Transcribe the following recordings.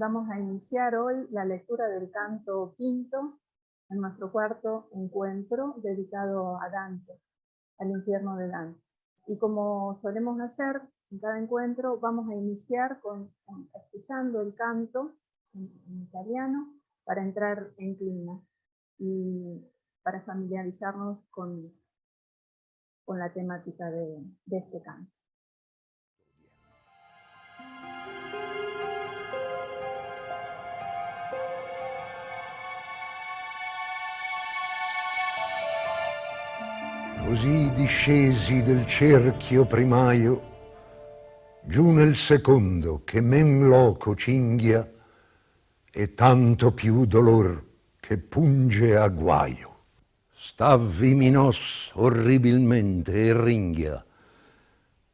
Vamos a iniciar hoy la lectura del canto quinto en nuestro cuarto encuentro dedicado a Dante, al infierno de Dante. Y como solemos hacer en cada encuentro, vamos a iniciar escuchando el canto en italiano para entrar en clima y para familiarizarnos con la temática de este canto. Così discesi del cerchio primaio, giù nel secondo che men loco cinghia, e tanto più dolor che punge a guaio. Stavvi Minos orribilmente e ringhia,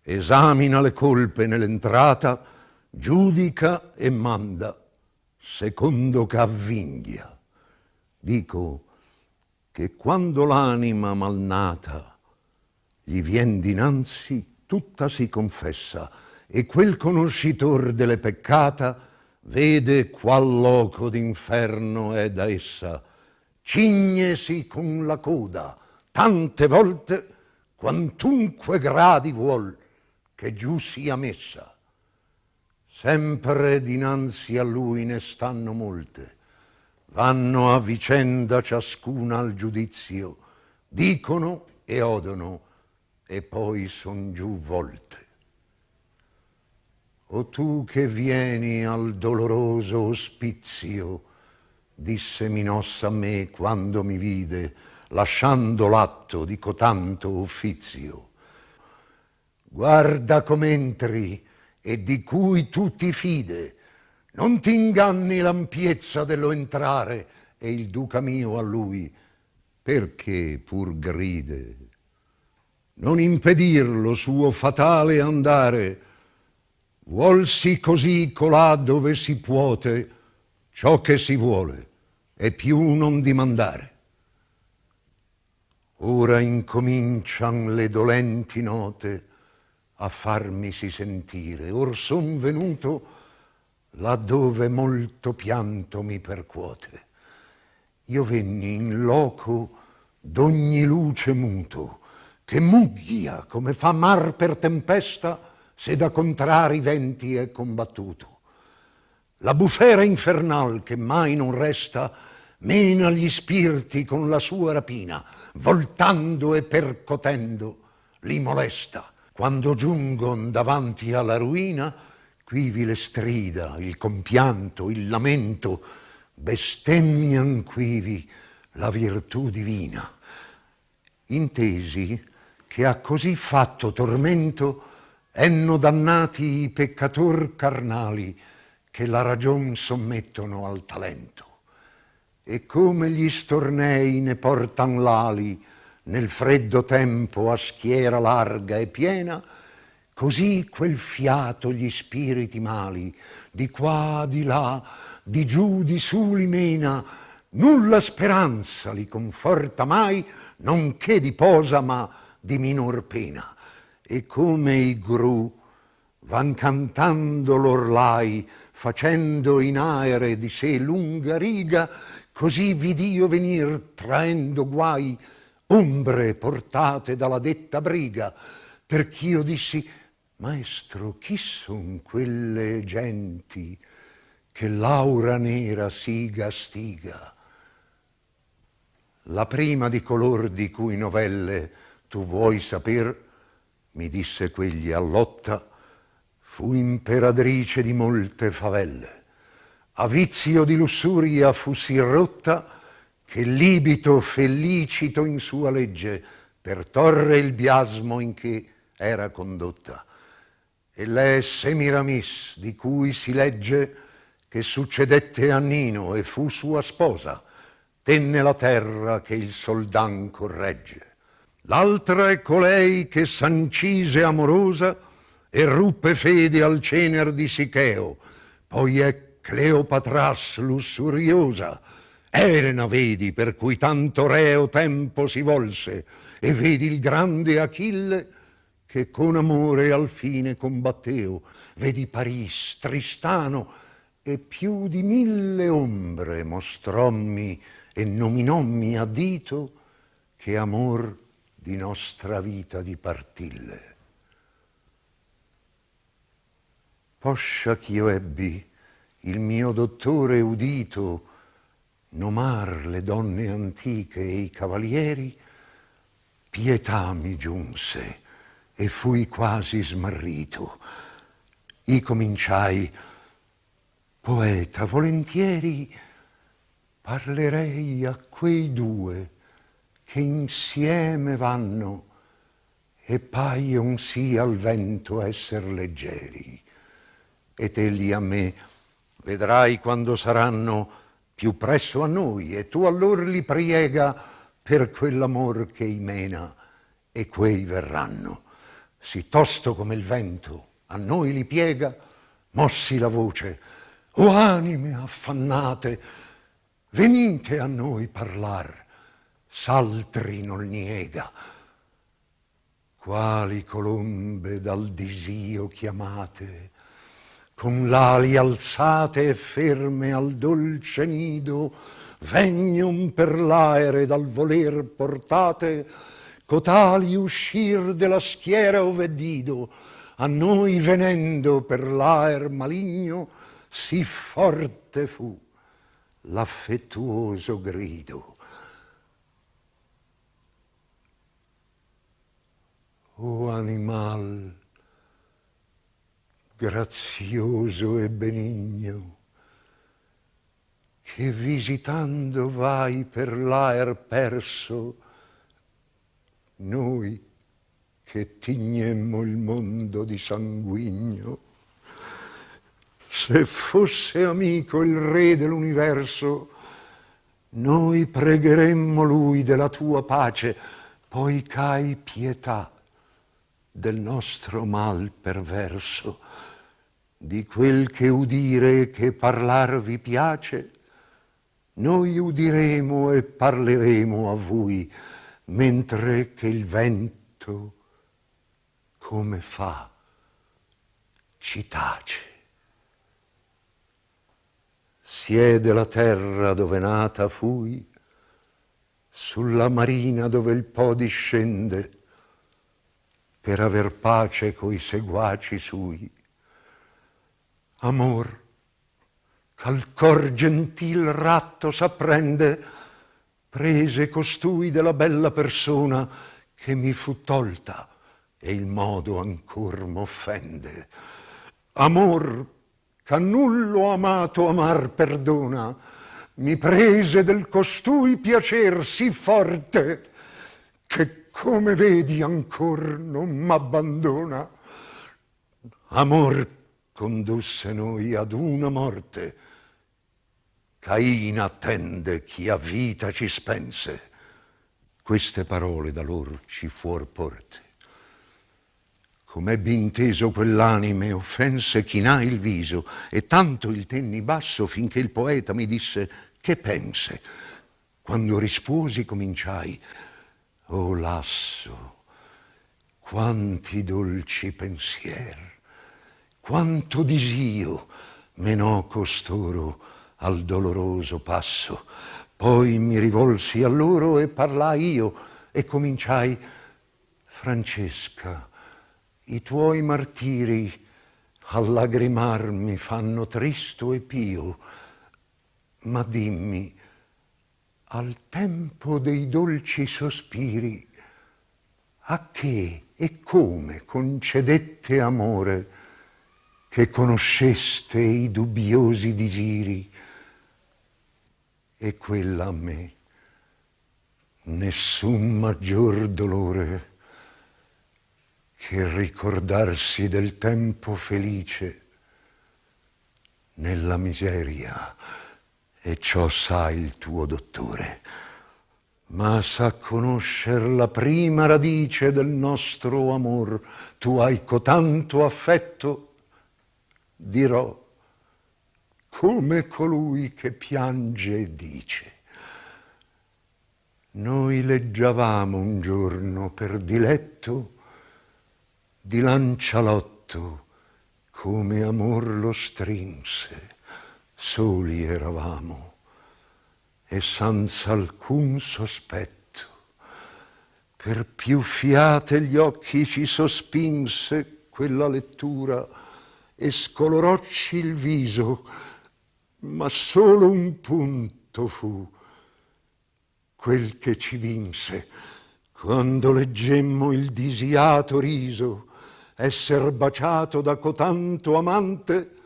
esamina le colpe nell'entrata, giudica e manda, secondo che avvinghia. Dico che quando l'anima malnata gli vien dinanzi, tutta si confessa, e quel conoscitor delle peccata vede qual loco d'inferno è da essa, cignesi con la coda tante volte quantunque gradi vuol che giù sia messa. Sempre dinanzi a lui ne stanno molte, vanno a vicenda ciascuna al giudizio, dicono e odono, e poi son giù volte. O tu che vieni al doloroso ospizio, disse Minos a me quando mi vide, lasciando l'atto di cotanto uffizio. Guarda com'entri e di cui tu ti fide, non t'inganni l'ampiezza dello entrare, e il duca mio a lui, perché pur gride, non impedir lo suo fatale andare, vuolsi così colà dove si puote ciò che si vuole, e più non dimandare. Ora incomincian le dolenti note a farmisi sentire, or son venuto laddove molto pianto mi percuote. Io venni in loco d'ogni luce muto, che mugghia come fa mar per tempesta se da contrari venti è combattuto. La bufera infernal che mai non resta mena gli spirti con la sua rapina, voltando e percotendo li molesta. Quando giungon davanti alla ruina, quivi le strida, il compianto, il lamento, bestemmian quivi la virtù divina. Intesi che a così fatto tormento enno dannati i peccator carnali che la ragion sommettono al talento. E come gli stornei ne portan l'ali nel freddo tempo a schiera larga e piena, così quel fiato gli spiriti mali, di qua, di là, di giù, di su li mena, nulla speranza li conforta mai, nonché di posa ma di minor pena. E come i gru van cantando l'orlai, facendo in aere di sé lunga riga, così vid'io venir traendo guai, ombre portate dalla detta briga, perch'io dissi: maestro, chi son quelle genti che l'aura nera si gastiga? La prima di color di cui novelle tu vuoi saper, mi disse quegli allotta, fu imperatrice di molte favelle. A vizio di lussuria fu sì rotta che libito felicito in sua legge per torre il biasmo in che era condotta. E lei Semiramis, di cui si legge che succedette a Nino e fu sua sposa, tenne la terra che il soldan corregge. L'altra è colei che s'ancise amorosa e ruppe fede al cener di Sicheo, poi è Cleopatras lussuriosa, Elena vedi per cui tanto reo tempo si volse, e vedi il grande Achille che con amore al fine combatteo, vedi Paris, Tristano e più di 1000 ombre mostrommi e nominommi a dito che amor di nostra vita dipartille. Poscia ch'io ebbi il mio dottore udito nomar le donne antiche e i cavalieri, pietà mi giunse e fui quasi smarrito. I cominciai: poeta, volentieri parlerei a quei due che insieme vanno e paion sì al vento esser leggeri. Ed egli a me: vedrai quando saranno più presso a noi, e tu allor li priega per quell'amor che imena, e quei verranno. Sì tosto come il vento a noi li piega, mossi la voce: o anime affannate, venite a noi parlar, s'altri non niega. Quali colombe dal disio chiamate, con l'ali alzate e ferme al dolce nido, vegnon per l'aere dal voler portate, cotali uscir della schiera ove dido, a noi venendo per l'aer maligno, sì forte fu l'affettuoso grido. O animal grazioso e benigno, che visitando vai per l'aer perso, noi che tignemmo il mondo di sanguigno, se fosse amico il re dell'universo, noi pregheremmo lui della tua pace, poi c'hai pietà del nostro mal perverso, di quel che udire e che parlar vi piace, noi udiremo e parleremo a voi, mentre che il vento, come fa, ci tace. Siede la terra dove nata fui, sulla marina dove il Po discende, per aver pace coi seguaci sui. Amor, ch'al cor gentil ratto s'apprende, prese costui della bella persona che mi fu tolta e il modo ancor m'offende. Amor, ch'a nullo amato amar perdona, mi prese del costui piacer sì forte che, come vedi, ancor non m'abbandona. Amor condusse noi ad una morte, Cain attende chi a vita ci spense. Queste parole da lor ci fuor porte. Com'ebbi inteso quell'anime offense, chinai il viso e tanto il tenni basso finché il poeta mi disse: che pense? Quando risposi cominciai: o lasso, quanti dolci pensier, quanto disio menò costoro al doloroso passo. Poi mi rivolsi a loro e parlai io e cominciai: Francesca, i tuoi martiri a lagrimar mi fanno tristo e pio, ma dimmi, al tempo dei dolci sospiri, a che e come concedette amore che conosceste i dubbiosi disiri? E quella a me nessun maggior dolore che ricordarsi del tempo felice nella miseria, e ciò sa il tuo dottore, ma sa conoscer la prima radice del nostro amor. Tu hai cotanto affetto, dirò, come colui che piange e dice. Noi leggiavamo un giorno per diletto di Lancialotto come amor lo strinse, soli eravamo e senza alcun sospetto. Per più fiate gli occhi ci sospinse quella lettura e scolorocci il viso, ma solo un punto fu quel che ci vinse quando leggemmo il disiato riso esser baciato da cotanto amante,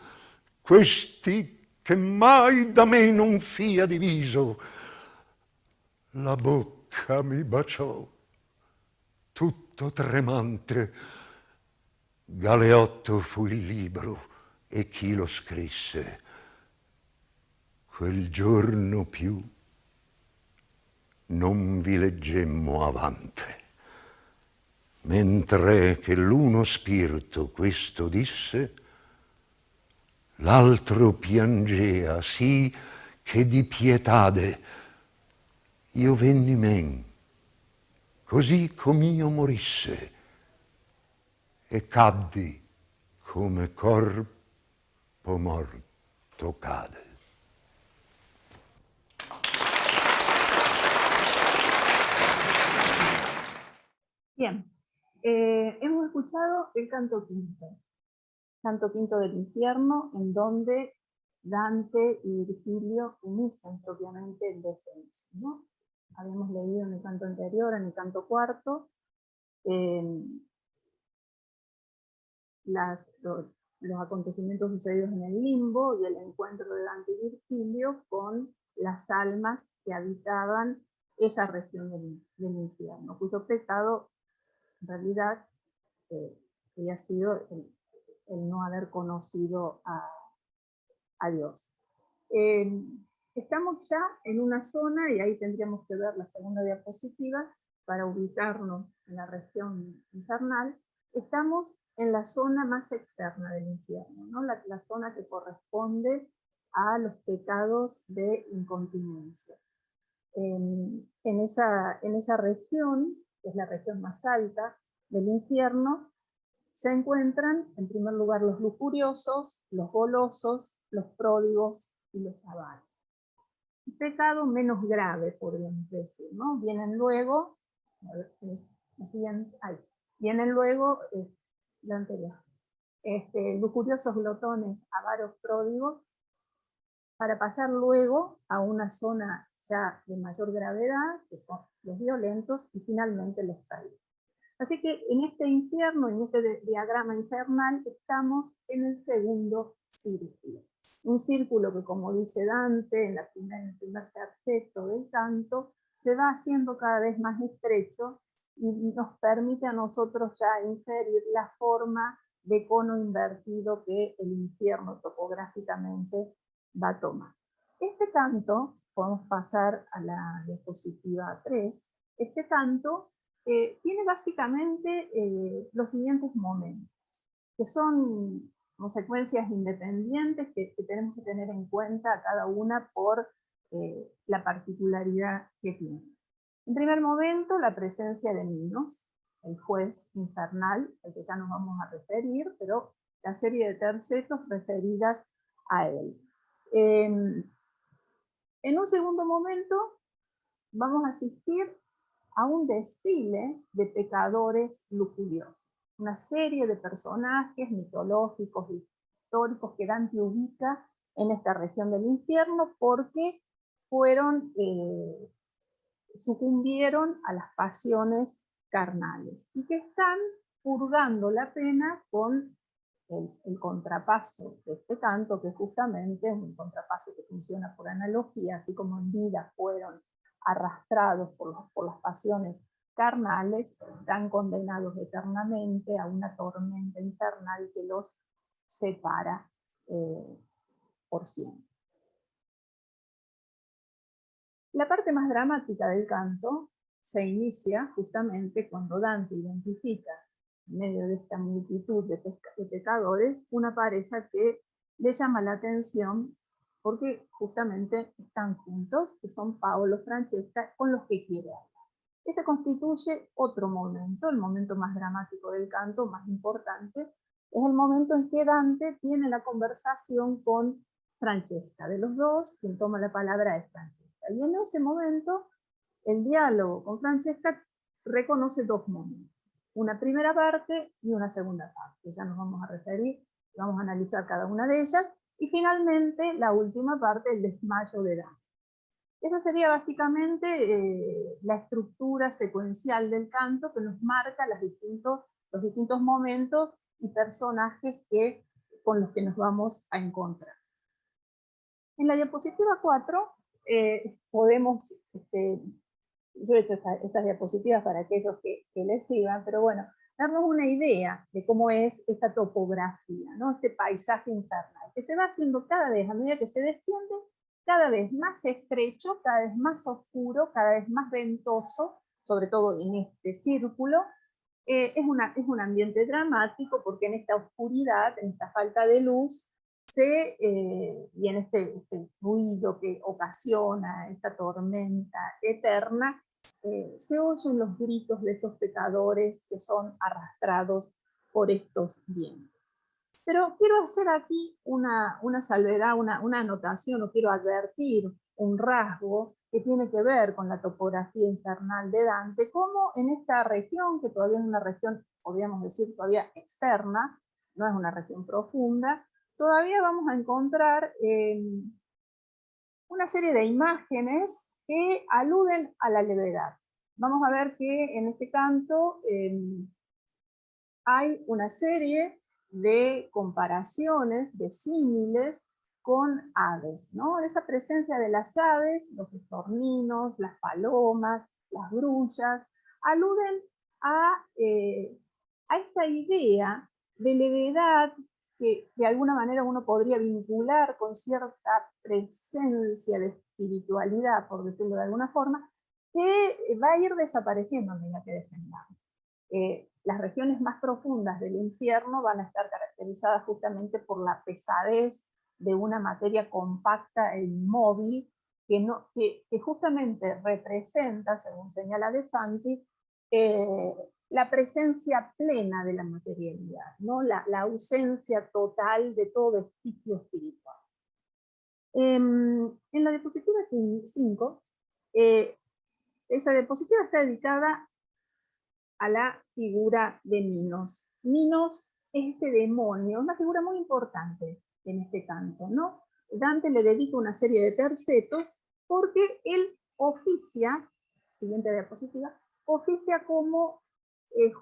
questi che mai da me non fia diviso. La bocca mi baciò, tutto tremante. Galeotto fu il libro e chi lo scrisse. Quel giorno più non vi leggemmo avante. Mentre che l'uno spirito questo disse, l'altro piangea sì che di pietade io venni men, così com'io morisse, e caddi come corpo morto cade. Bien, hemos escuchado el canto quinto del infierno, en donde Dante y Virgilio inician propiamente el descenso, ¿no? Habíamos leído en el canto anterior, en el canto cuarto, los acontecimientos sucedidos en el limbo y el encuentro de Dante y Virgilio con las almas que habitaban esa región del infierno, cuyo pecado en realidad había sido el no haber conocido a Dios. Estamos ya en una zona, y ahí tendríamos que ver la segunda diapositiva para ubicarnos en la región infernal. Estamos en la zona más externa del infierno, ¿no? La zona que corresponde a los pecados de incontinencia. En esa región, que es la región más alta del infierno, se encuentran en primer lugar los lujuriosos, los golosos, los pródigos y los avaros. Un pecado menos grave, podríamos decir, ¿no? Vienen luego, a ver, vienen luego la anterior, lujuriosos, glotones, avaros, pródigos, para pasar luego a una zona ya de mayor gravedad, que son los violentos, y finalmente los caídos. Así que en este infierno, en este diagrama infernal, estamos en el segundo círculo. Un círculo que, como dice Dante en el primer terceto del canto, se va haciendo cada vez más estrecho y nos permite a nosotros ya inferir la forma de cono invertido que el infierno topográficamente va a tomar. Este canto, podemos pasar a la diapositiva 3, este canto tiene básicamente los siguientes momentos, que son consecuencias independientes que tenemos que tener en cuenta cada una por la particularidad que tiene. En primer momento, la presencia de Minos, el juez infernal, al que ya nos vamos a referir, pero la serie de tercetos referidas a él. En un segundo momento, vamos a asistir a un desfile de pecadores lujuriosos, una serie de personajes mitológicos y históricos que Dante ubica en esta región del infierno porque sucumbieron a las pasiones carnales y que están purgando la pena con el contrapaso de este canto, que justamente es un contrapaso que funciona por analogía, así como en vida fueron arrastrados por las pasiones carnales, están condenados eternamente a una tormenta infernal que los separa por siempre. La parte más dramática del canto se inicia justamente cuando Dante identifica en medio de esta multitud de pecadores una pareja que le llama la atención porque justamente están juntos, que son Paolo y Francesca, con los que quiere hablar. Ese constituye otro momento, el momento más dramático del canto, más importante, es el momento en que Dante tiene la conversación con Francesca. De los dos, quien toma la palabra es Francesca. Y en ese momento, el diálogo con Francesca reconoce dos momentos. Una primera parte y una segunda parte. Ya nos vamos a referir, vamos a analizar cada una de ellas. Y finalmente, la última parte, el desmayo de Dante. Esa sería básicamente la estructura secuencial del canto que nos marca los distintos momentos y personajes con los que nos vamos a encontrar. En la diapositiva 4 podemos, yo he hecho estas diapositivas para aquellos que les sigan, pero bueno, darnos una idea de cómo es esta topografía, ¿no? Este paisaje infernal, que se va haciendo cada vez, a medida que se desciende, cada vez más estrecho, cada vez más oscuro, cada vez más ventoso, sobre todo en este círculo. Es un ambiente dramático porque en esta oscuridad, en esta falta de luz, y en este ruido que ocasiona esta tormenta eterna, se oyen los gritos de estos pecadores que son arrastrados por estos vientos. Pero quiero hacer aquí una salvedad, una anotación, o quiero advertir un rasgo que tiene que ver con la topografía infernal de Dante, como en esta región, que todavía es una región, podríamos decir, todavía externa, no es una región profunda, todavía vamos a encontrar una serie de imágenes que aluden a la levedad. Vamos a ver que en este canto hay una serie de comparaciones, de símiles con aves, ¿no? Esa presencia de las aves, los estorninos, las palomas, las grullas, aluden a esta idea de levedad que de alguna manera uno podría vincular con cierta presencia de espiritualidad, por decirlo de alguna forma, que va a ir desapareciendo a medida que descendamos. Las regiones más profundas del infierno van a estar caracterizadas justamente por la pesadez de una materia compacta e inmóvil que justamente representa, según señala De Santis, la presencia plena de la materialidad, ¿no? La ausencia total de todo vestigio espiritual. En la diapositiva 5, esa diapositiva está dedicada a la figura de Minos. Minos es este demonio, una figura muy importante en este canto, ¿no? Dante le dedica una serie de tercetos porque él oficia, siguiente diapositiva, oficia como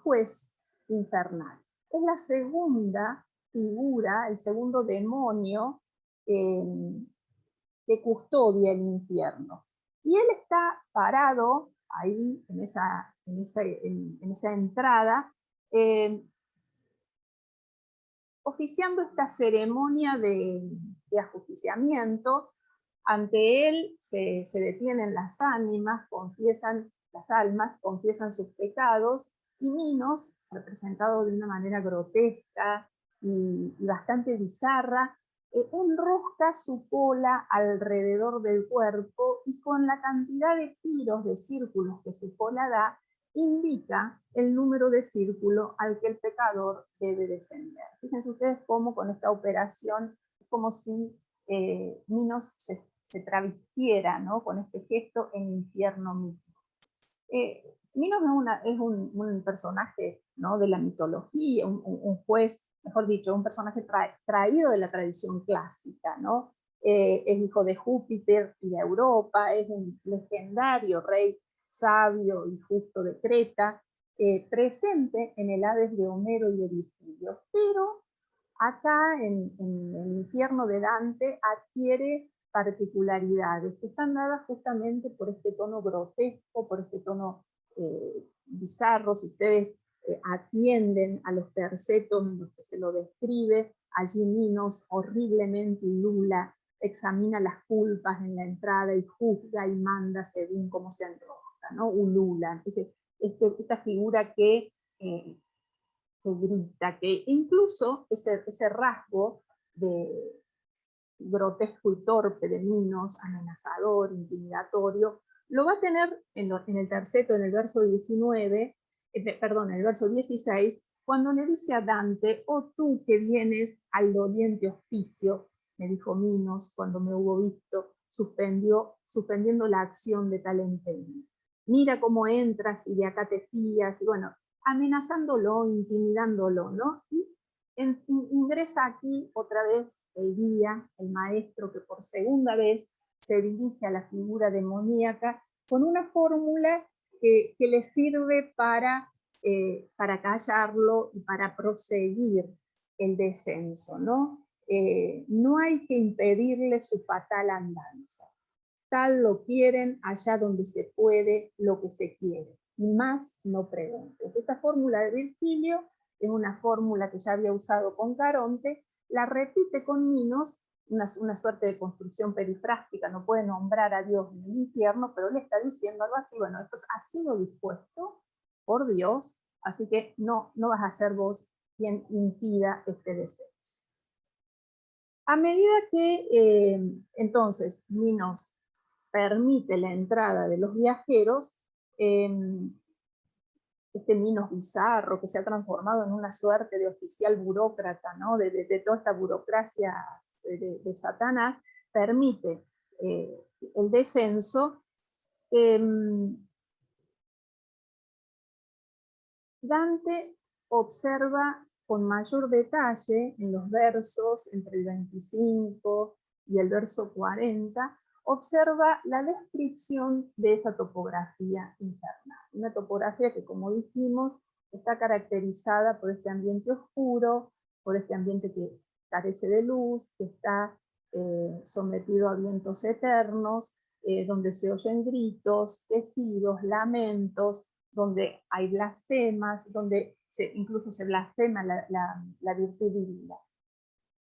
juez infernal. Es la segunda figura, el segundo demonio que custodia el infierno. Y él está parado ahí en esa entrada, oficiando esta ceremonia de ajusticiamiento. Ante él se detienen las ánimas, las almas confiesan sus pecados, y Minos, representado de una manera grotesca y bastante bizarra, enrosca su cola alrededor del cuerpo y con la cantidad de giros de círculos que su cola da, indica el número de círculo al que el pecador debe descender. Fíjense ustedes cómo con esta operación es como si Minos se travestiera, ¿no? Con este gesto en infierno mismo. Minos es un personaje, ¿no? De la mitología, un juez, mejor dicho, un personaje traído de la tradición clásica, ¿no? Es hijo de Júpiter y de Europa, es un legendario rey sabio y justo de Creta, presente en el Hades de Homero y de Virgilio, pero acá en el infierno de Dante adquiere particularidades que están dadas justamente por este tono grotesco, por este tono bizarro. Si ustedes atienden a los tercetos en los que se lo describe, allí Minos horriblemente ulula, examina las culpas en la entrada y juzga y manda según cómo se enrosca, ¿no? Ulula. Esta figura que grita, que incluso ese rasgo de grotesco y torpe de Minos, amenazador, intimidatorio, lo va a tener en el terceto, en el verso 19, perdón, en el verso 16, cuando le dice a Dante: oh tú que vienes al doliente hospicio, me dijo Minos cuando me hubo visto, suspendiendo la acción de tal empeño. Mira cómo entras y de acá te fías, y bueno, amenazándolo, intimidándolo, ¿no? Y ingresa aquí otra vez el guía, el maestro, que por segunda vez se dirige a la figura demoníaca con una fórmula que le sirve para callarlo y para proseguir el descenso, ¿no? No hay que impedirle su fatal andanza. Tal lo quieren allá donde se puede lo que se quiere, y más no preguntes. Esta fórmula de Virgilio es una fórmula que ya había usado con Caronte, la repite con Minos, una suerte de construcción perifrástica, no puede nombrar a Dios en el infierno, pero le está diciendo algo así, bueno, esto ha sido dispuesto por Dios, así que no vas a ser vos quien impida este descenso. A medida que entonces Minos permite la entrada de los viajeros, este Minos bizarro que se ha transformado en una suerte de oficial burócrata, ¿no? de toda esta burocracia de Satanás, permite el descenso. Dante observa con mayor detalle en los versos entre el 25 y el verso 40, observa la descripción de esa topografía infernal. Una topografía que, como dijimos, está caracterizada por este ambiente oscuro, por este ambiente que carece de luz, que está sometido a vientos eternos, donde se oyen gritos, quejidos, lamentos, donde hay blasfemas, donde incluso se blasfema la virtud divina.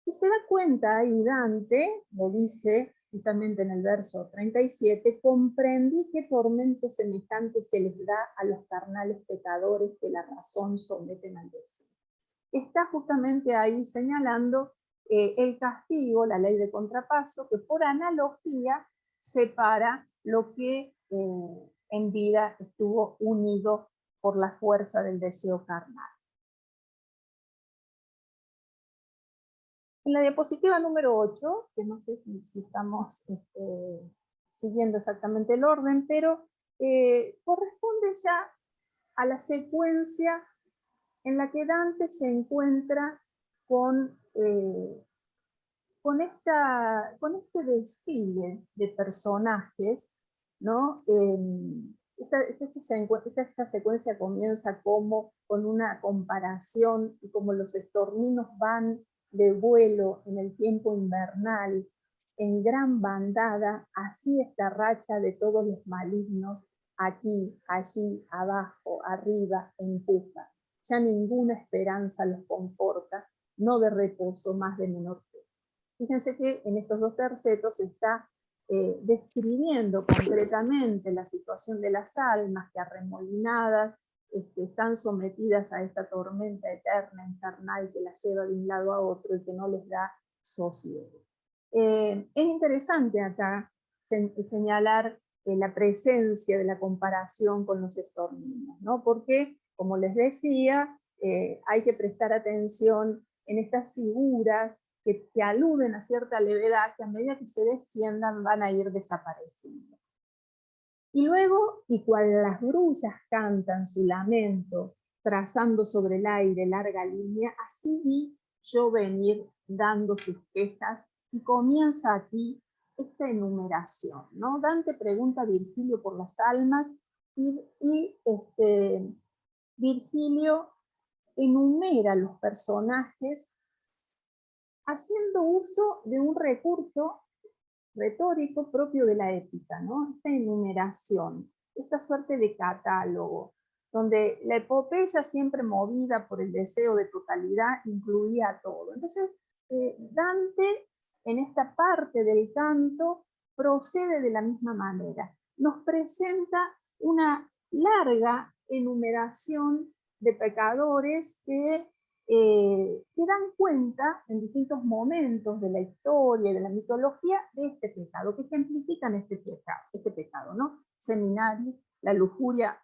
Y se da cuenta ahí Dante, lo dice justamente en el verso 37, comprendí qué tormento semejante se les da a los carnales pecadores que la razón someten al deseo. Está justamente ahí señalando el castigo, la ley de contrapaso, que por analogía separa lo que en vida estuvo unido por la fuerza del deseo carnal. En la diapositiva número 8, que no sé si estamos siguiendo exactamente el orden, pero corresponde ya a la secuencia en la que Dante se encuentra con este desfile de personajes, ¿no? Esta secuencia comienza como con una comparación y como los estorninos van de vuelo en el tiempo invernal, en gran bandada, así esta racha de todos los malignos, aquí, allí, abajo, arriba, empuja. Ya ninguna esperanza los conforta, no de reposo más de menor fe. Fíjense que en estos dos tercetos está describiendo concretamente la situación de las almas que arremolinadas están sometidas a esta tormenta eterna, infernal, que las lleva de un lado a otro y que no les da sosiego. Es interesante acá señalar la presencia de la comparación con los estorninos, ¿no? Porque, como les decía, hay que prestar atención en estas figuras que aluden a cierta levedad que a medida que se desciendan van a ir desapareciendo. Y luego, y cual las grullas cantan su lamento, trazando sobre el aire larga línea, así vi yo venir dando sus quejas, y comienza aquí esta enumeración, ¿no? Dante pregunta a Virgilio por las almas, y Virgilio enumera los personajes haciendo uso de un recurso retórico propio de la épica, ¿no? Esta enumeración, esta suerte de catálogo, donde la epopeya, siempre movida por el deseo de totalidad, incluía todo. Entonces, Dante, en esta parte del canto, procede de la misma manera. Nos presenta una larga enumeración de pecadores que dan cuenta en distintos momentos de la historia y de la mitología de este pecado, que ejemplifican este pecado, ¿no? Seminaris, la lujuria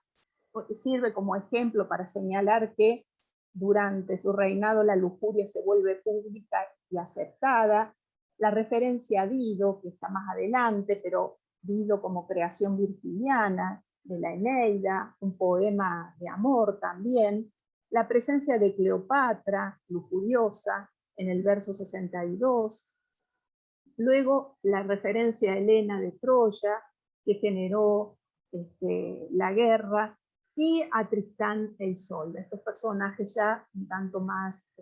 sirve como ejemplo para señalar que durante su reinado la lujuria se vuelve pública y aceptada. la referencia a Dido, que está más adelante, pero Dido como creación virgiliana, de la Eneida, un poema de amor también, la presencia de Cleopatra, lujuriosa, en el verso 62, luego la referencia a Helena de Troya, que generó la guerra, y a Tristán e Isolda, estos personajes ya un tanto más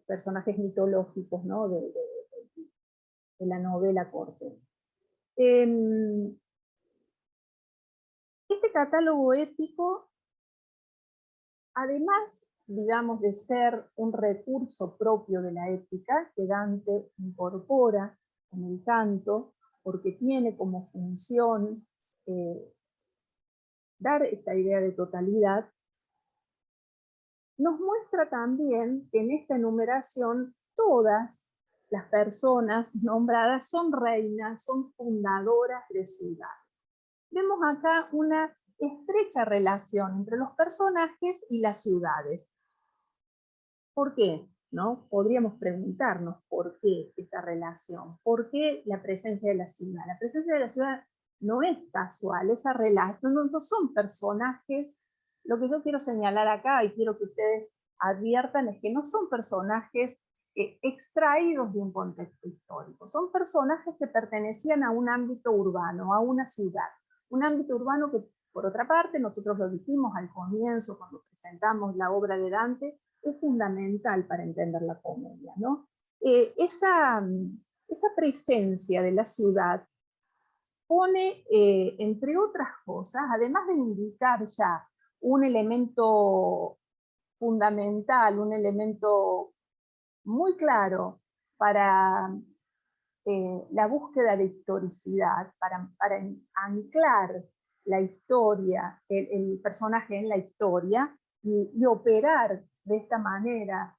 personajes mitológicos, ¿no? de la novela Cortés. Este catálogo épico, además, digamos, de ser un recurso propio de la épica, que Dante incorpora en el canto, porque tiene como función dar esta idea de totalidad, nos muestra también que en esta enumeración todas las personas nombradas son reinas, son fundadoras de ciudades. Vemos acá una estrecha relación entre los personajes y las ciudades. ¿Por qué? ¿No? Podríamos preguntarnos por qué esa relación, por qué la presencia de la ciudad. La presencia de la ciudad no es casual, esa relación no son personajes. Lo que yo quiero señalar acá y quiero que ustedes adviertan es que no son personajes extraídos de un contexto histórico, son personajes que pertenecían a un ámbito urbano, a una ciudad. Un ámbito urbano que, por otra parte, nosotros lo dijimos al comienzo cuando presentamos la obra de Dante, es fundamental para entender la comedia, ¿no? Esa presencia de la ciudad pone, entre otras cosas, además de indicar ya un elemento fundamental, un elemento muy claro para la búsqueda de historicidad, para anclar la historia, el personaje en la historia, y operar de esta manera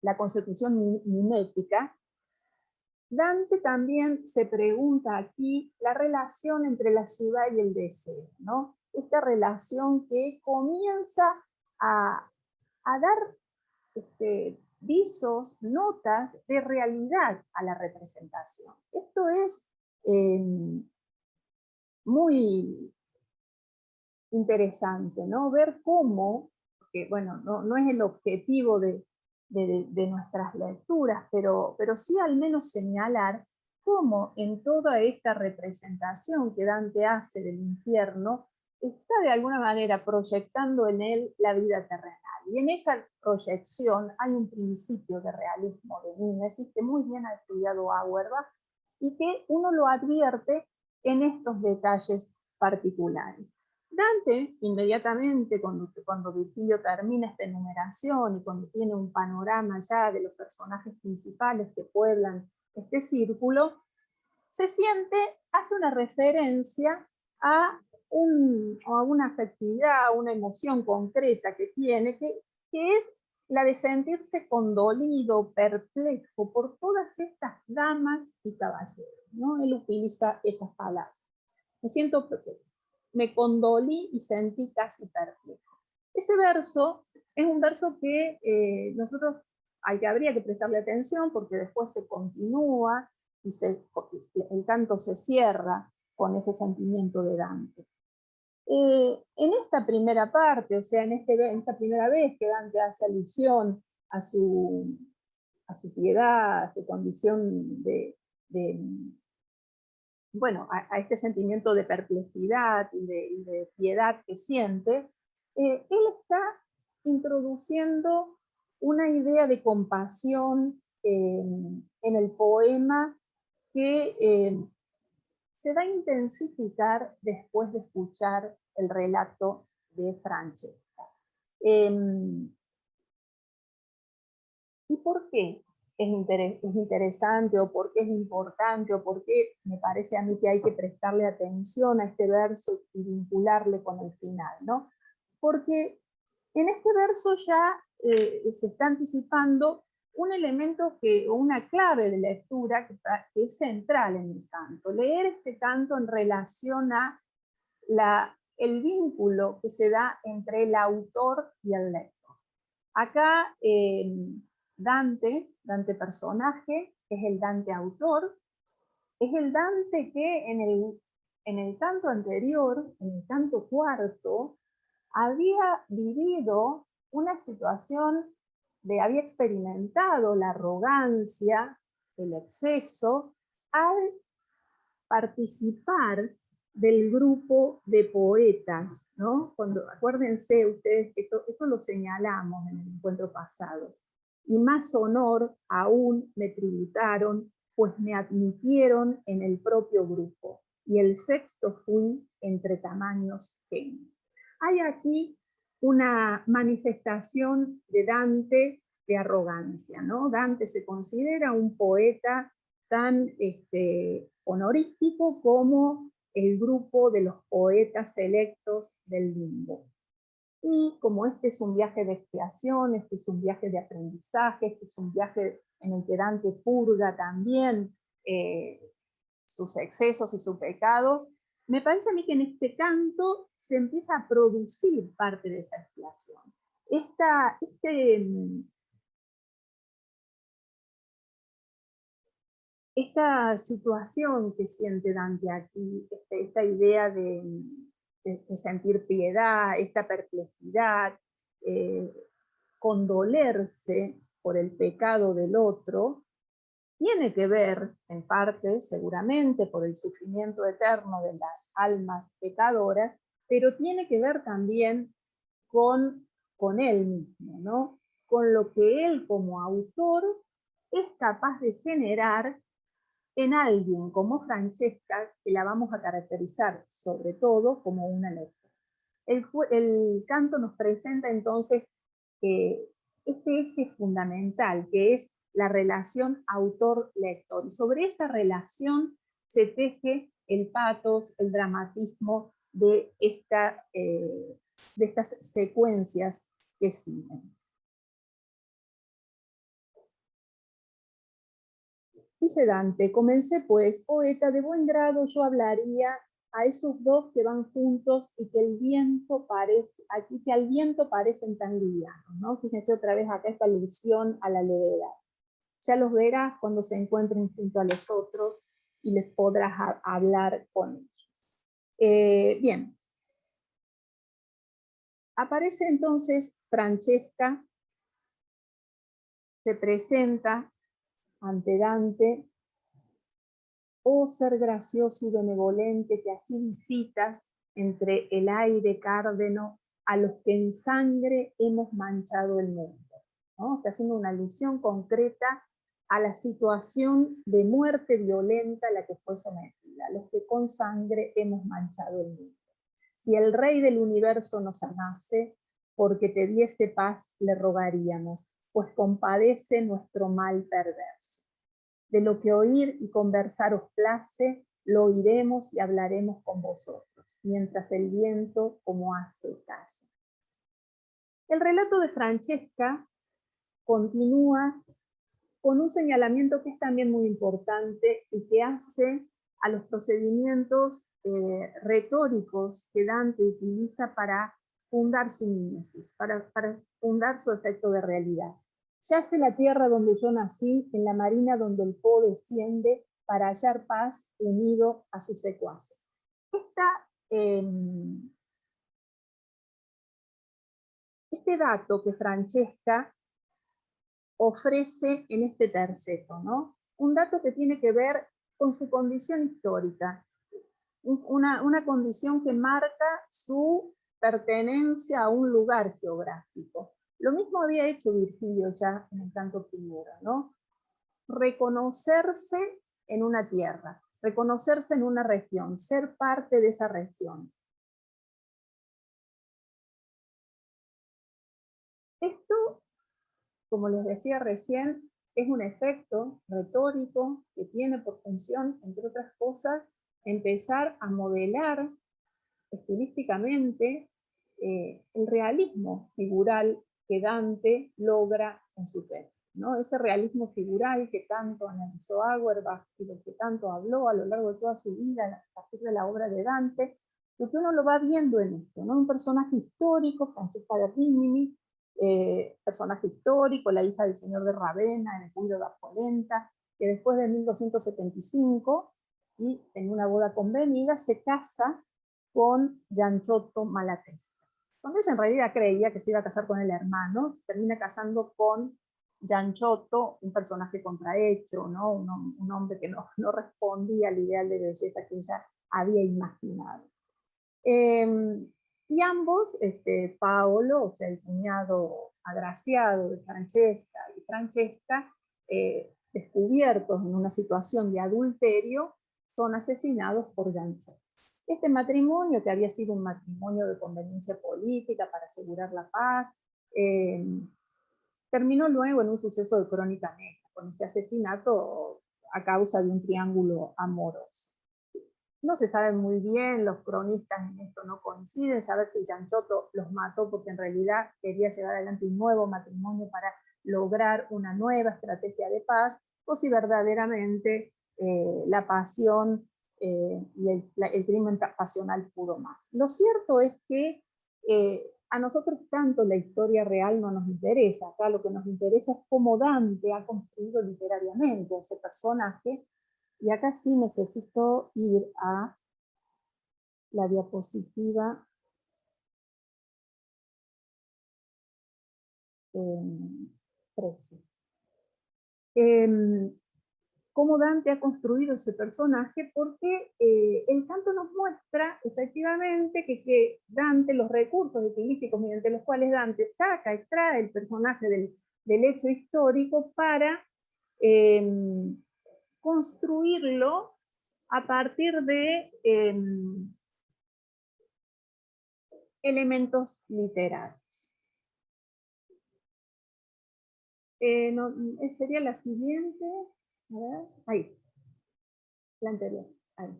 la consecución mimética. Dante también se pregunta aquí la relación entre la ciudad y el deseo, ¿no? Esta relación que comienza a dar visos, notas de realidad a la representación. Esto es muy interesante, ¿no? Ver cómo, que bueno, no es el objetivo de nuestras lecturas, pero sí al menos señalar cómo en toda esta representación que Dante hace del infierno, está de alguna manera proyectando en él la vida terrenal. Y en esa proyección hay un principio de realismo, de mímesis, que muy bien ha estudiado Auerbach, y que uno lo advierte en estos detalles particulares. Dante, inmediatamente, cuando Virgilio termina esta enumeración y cuando tiene un panorama ya de los personajes principales que pueblan este círculo, se siente, hace una referencia a una afectividad, a una emoción concreta que tiene, que es la de sentirse condolido, perplejo por todas estas damas y caballeros, ¿no? Él utiliza esas palabras. Me condolí y sentí casi perplejo. Ese verso es un verso que nosotros habría que prestarle atención porque después se continúa y el canto se cierra con ese sentimiento de Dante. En esta primera parte, o sea, en esta primera vez que Dante hace alusión a su piedad, a su condición bueno, a este sentimiento de perplejidad y de piedad que siente, él está introduciendo una idea de compasión en el poema que se va a intensificar después de escuchar el relato de Francesca. ¿Y por qué es interesante, o por qué es importante, o por qué me parece a mí que hay que prestarle atención a este verso y vincularle con el final, ¿no? Porque en este verso ya se está anticipando un elemento o una clave de lectura que es central en el canto. Leer este canto en relación a el vínculo que se da entre el autor y el lector. Acá Dante personaje, es el Dante autor, es el Dante que en el canto anterior, en el canto cuarto, había vivido una situación había experimentado la arrogancia, el exceso, al participar del grupo de poetas, ¿no? Acuérdense ustedes que esto lo señalamos en el encuentro pasado. Y más honor aún me tributaron, pues me admitieron en el propio grupo, y el sexto fui entre tamaños genios. Hay aquí una manifestación de Dante de arrogancia, ¿no? Dante se considera un poeta tan honorífico como el grupo de los poetas selectos del limbo. Y como este es un viaje de expiación, este es un viaje de aprendizaje, este es un viaje en el que Dante purga también sus excesos y sus pecados, me parece a mí que en este canto se empieza a producir parte de esa expiación. Esta situación que siente Dante aquí, esta idea de sentir piedad, esta perplejidad, condolerse por el pecado del otro, tiene que ver, en parte, seguramente, por el sufrimiento eterno de las almas pecadoras, pero tiene que ver también con él mismo, ¿no? Con lo que él como autor es capaz de generar en alguien como Francesca, que la vamos a caracterizar sobre todo como una lectora. El canto nos presenta entonces este eje fundamental, que es la relación autor-lector. Y sobre esa relación se teje el patos, el dramatismo de estas secuencias que siguen. Dice Dante: comencé pues, poeta, de buen grado yo hablaría a esos dos que van juntos y que al viento parecen tan livianos, ¿no? Fíjense otra vez acá esta alusión a la levedad. Ya los verás cuando se encuentren junto a los otros y les podrás hablar con ellos. Bien. Aparece entonces Francesca, se presenta ante Dante: oh ser gracioso y benevolente, que así visitas entre el aire cárdeno a los que en sangre hemos manchado el mundo, ¿no? Está haciendo una alusión concreta a la situación de muerte violenta a la que fue sometida, a los que con sangre hemos manchado el mundo. Si el Rey del universo nos amase, porque te diese paz le rogaríamos, pues compadece nuestro mal perverso. De lo que oír y conversar os place, lo oiremos y hablaremos con vosotros, mientras el viento como hace calla. El relato de Francesca continúa con un señalamiento que es también muy importante y que hace a los procedimientos retóricos que Dante utiliza para fundar su mímesis, para fundar su efecto de realidad. Yace la tierra donde yo nací, en la marina donde el Po desciende para hallar paz unido a sus secuaces. Este dato que Francesca ofrece en este terceto, ¿no? Un dato que tiene que ver con su condición histórica, una condición que marca su pertenencia a un lugar geográfico. Lo mismo había hecho Virgilio ya en el canto primero, ¿no? Reconocerse en una tierra, reconocerse en una región, ser parte de esa región. Esto, como les decía recién, es un efecto retórico que tiene por función, entre otras cosas, empezar a modelar estilísticamente el realismo figural que Dante logra en su texto, ¿no? Ese realismo figural que tanto analizó Auerbach y del que tanto habló a lo largo de toda su vida a partir de la obra de Dante, porque uno lo va viendo en esto, ¿no? Un personaje histórico, Francesca de Rimini, personaje histórico, la hija del señor de Ravenna, en el Cuido da Polenta, que después de 1275, y en una boda convenida, se casa con Gianciotto Malatesta. Cuando ella en realidad creía que se iba a casar con el hermano, se termina casando con Gianciotto, un personaje contrahecho, ¿no? Un hombre que no respondía al ideal de belleza que ella había imaginado. Y ambos, Paolo, o sea, el cuñado agraciado de Francesca y Francesca, descubiertos en una situación de adulterio, son asesinados por Gianciotto. Este matrimonio, que había sido un matrimonio de conveniencia política para asegurar la paz, terminó luego en un suceso de crónica negra, con este asesinato a causa de un triángulo amoroso. No se sabe muy bien, los cronistas en esto no coinciden, saber si Gianciotto los mató porque en realidad quería llevar adelante un nuevo matrimonio para lograr una nueva estrategia de paz, o si verdaderamente la pasión y el crimen pasional pudo más. Lo cierto es que a nosotros tanto la historia real no nos interesa, acá lo que nos interesa es cómo Dante ha construido literariamente a ese personaje. Y acá sí necesito ir a la diapositiva 13. Cómo Dante ha construido ese personaje, porque el canto nos muestra efectivamente que Dante, los recursos estilísticos mediante los cuales Dante extrae el personaje del hecho histórico para construirlo a partir de elementos literarios. No, sería la siguiente. A ver, ahí. La anterior. Ahí.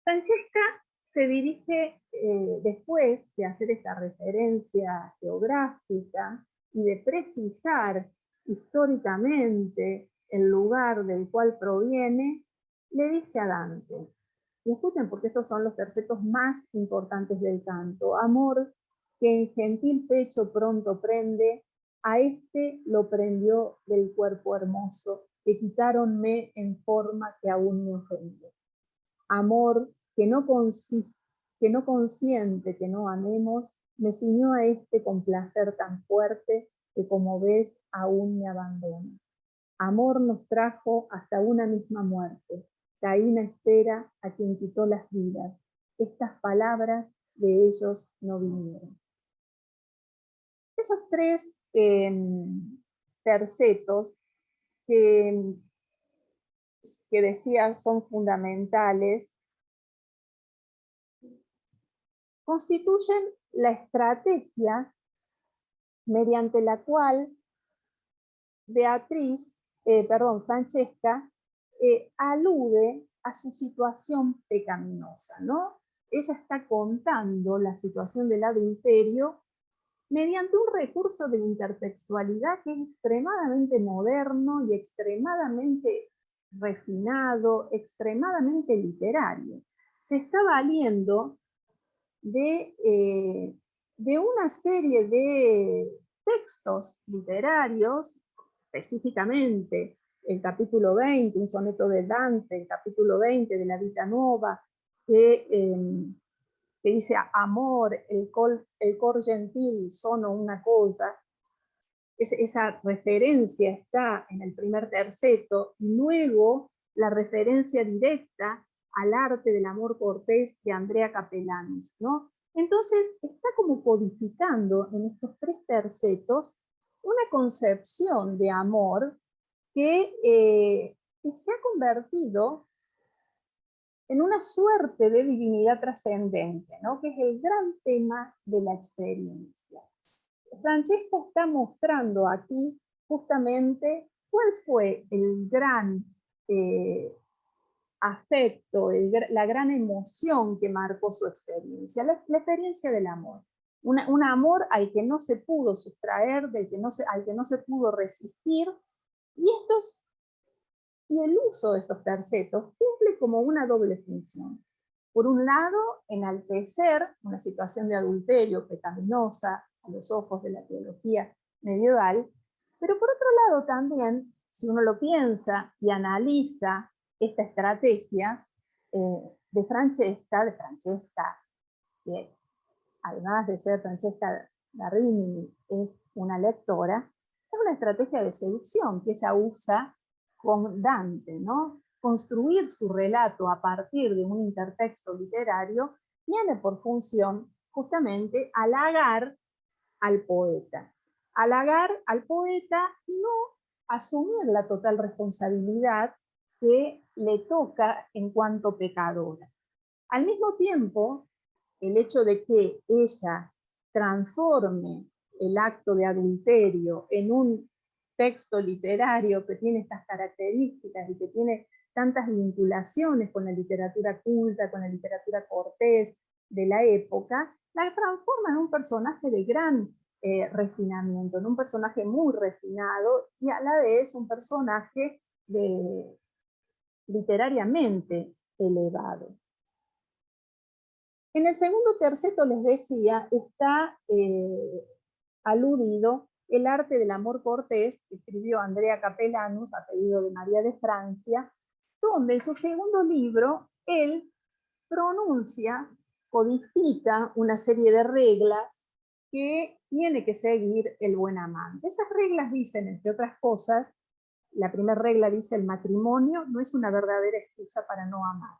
Francesca se dirige, después de hacer esta referencia geográfica y de precisar históricamente el lugar del cual proviene, le dice a Dante, y escuchen porque estos son los tercetos más importantes del canto: amor que en gentil pecho pronto prende, a este lo prendió del cuerpo hermoso, que quitaronme en forma que aún me ofende. Amor que no consiente que no amemos, me ciñó a este con placer tan fuerte, que como ves aún me abandona. Amor nos trajo hasta una misma muerte. Caín espera a quien quitó las vidas. Estas palabras de ellos no vinieron. Esos tres tercetos que decía son fundamentales, constituyen la estrategia mediante la cual Francesca alude a su situación pecaminosa, ¿no? Ella está contando la situación del adulterio mediante un recurso de intertextualidad que es extremadamente moderno y extremadamente refinado, extremadamente literario. Se está valiendo de una serie de textos literarios, específicamente el capítulo 20, un soneto de Dante, el capítulo 20 de la Vita Nova, que dice amor, el cor gentil, sono una cosa. Esa referencia está en el primer terceto, y luego la referencia directa al arte del amor cortés de Andrea Capellanos, ¿no? Entonces está como codificando en estos tres tercetos una concepción de amor que se ha convertido en una suerte de divinidad trascendente, ¿no? Que es el gran tema de la experiencia. Francesca está mostrando aquí justamente cuál fue el gran afecto, la gran emoción que marcó su experiencia, la experiencia del amor. Un amor al que no se pudo sustraer, al que no se pudo resistir, y el uso de estos tercetos cumple como una doble función. Por un lado, enaltecer una situación de adulterio pecaminosa a los ojos de la teología medieval, pero por otro lado también, si uno lo piensa y analiza esta estrategia de Francesca, que además de ser Francesca da Rimini, es una lectora, es una estrategia de seducción que ella usa con Dante, ¿no? Construir su relato a partir de un intertexto literario tiene por función justamente halagar al poeta. Halagar al poeta y no asumir la total responsabilidad que le toca en cuanto pecadora. Al mismo tiempo, el hecho de que ella transforme el acto de adulterio en un texto literario que tiene estas características y que tiene tantas vinculaciones con la literatura culta, con la literatura cortés de la época, la transforma en un personaje de gran refinamiento, en un personaje muy refinado y a la vez un personaje literariamente elevado. En el segundo terceto, les decía, está aludido el arte del amor cortés, que escribió Andrea Capellanus, a pedido de María de Francia, donde en su segundo libro él pronuncia, codifica una serie de reglas que tiene que seguir el buen amante. Esas reglas dicen, entre otras cosas, la primera regla dice: el matrimonio no es una verdadera excusa para no amar.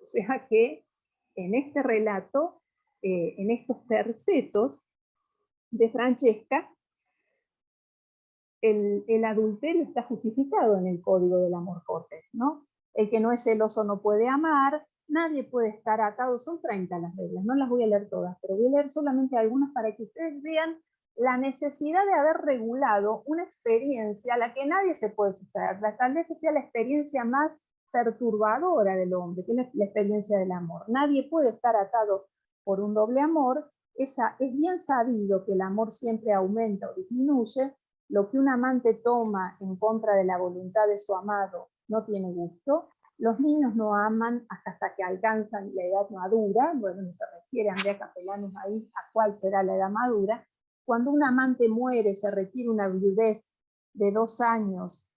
O sea que en este relato, en estos tercetos de Francesca, el adulterio está justificado en el código del amor cortés, ¿no? El que no es celoso no puede amar, nadie puede estar atado, son 30 las reglas, no las voy a leer todas, pero voy a leer solamente algunas para que ustedes vean la necesidad de haber regulado una experiencia a la que nadie se puede sustraer, tal vez que sea la experiencia más perturbadora del hombre, que es la experiencia del amor. Nadie puede estar atado por un doble amor. Es bien sabido que el amor siempre aumenta o disminuye. Lo que un amante toma en contra de la voluntad de su amado no tiene gusto. Los niños no aman hasta que alcanzan la edad madura. Bueno, no se refiere Andrea Capellanus ahí a cuál será la edad madura. Cuando un amante muere, se requiere una viudez de 2 años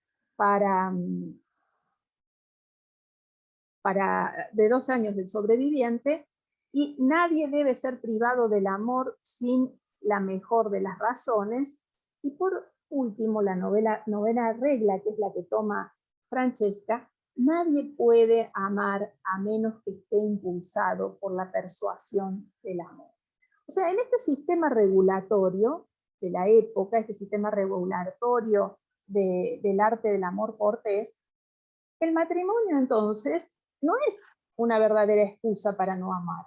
de 2 años del sobreviviente, y nadie debe ser privado del amor sin la mejor de las razones. Y por último, la novena regla, que es la que toma Francesca: nadie puede amar a menos que esté impulsado por la persuasión del amor. O sea, en este sistema regulatorio de la época, este sistema regulatorio del arte del amor cortés, el matrimonio entonces no es una verdadera excusa para no amar.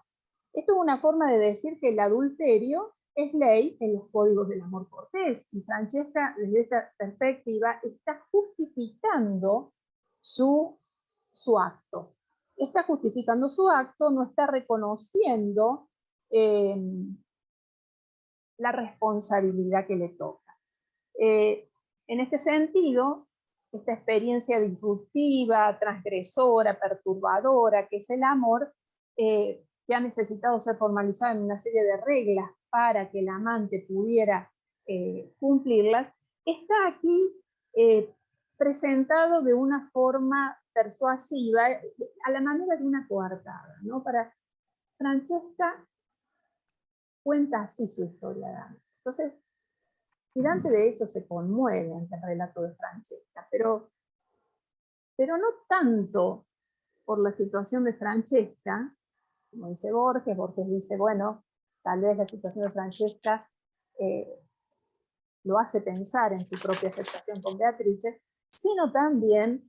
Esto es una forma de decir que el adulterio es ley en los códigos del amor cortés. Y Francesca, desde esta perspectiva, está justificando su acto. Está justificando su acto, no está reconociendo la responsabilidad que le toca. En este sentido, esta experiencia disruptiva, transgresora, perturbadora, que es el amor, que ha necesitado ser formalizada en una serie de reglas para que el amante pudiera cumplirlas, está aquí presentado de una forma persuasiva, a la manera de una coartada, ¿no? Para Francesca cuenta así su historia de Dante. Entonces, y Dante de hecho se conmueve ante el relato de Francesca, pero no tanto por la situación de Francesca, como dice Borges. Borges dice, bueno, tal vez la situación de Francesca lo hace pensar en su propia aceptación con Beatrice, sino también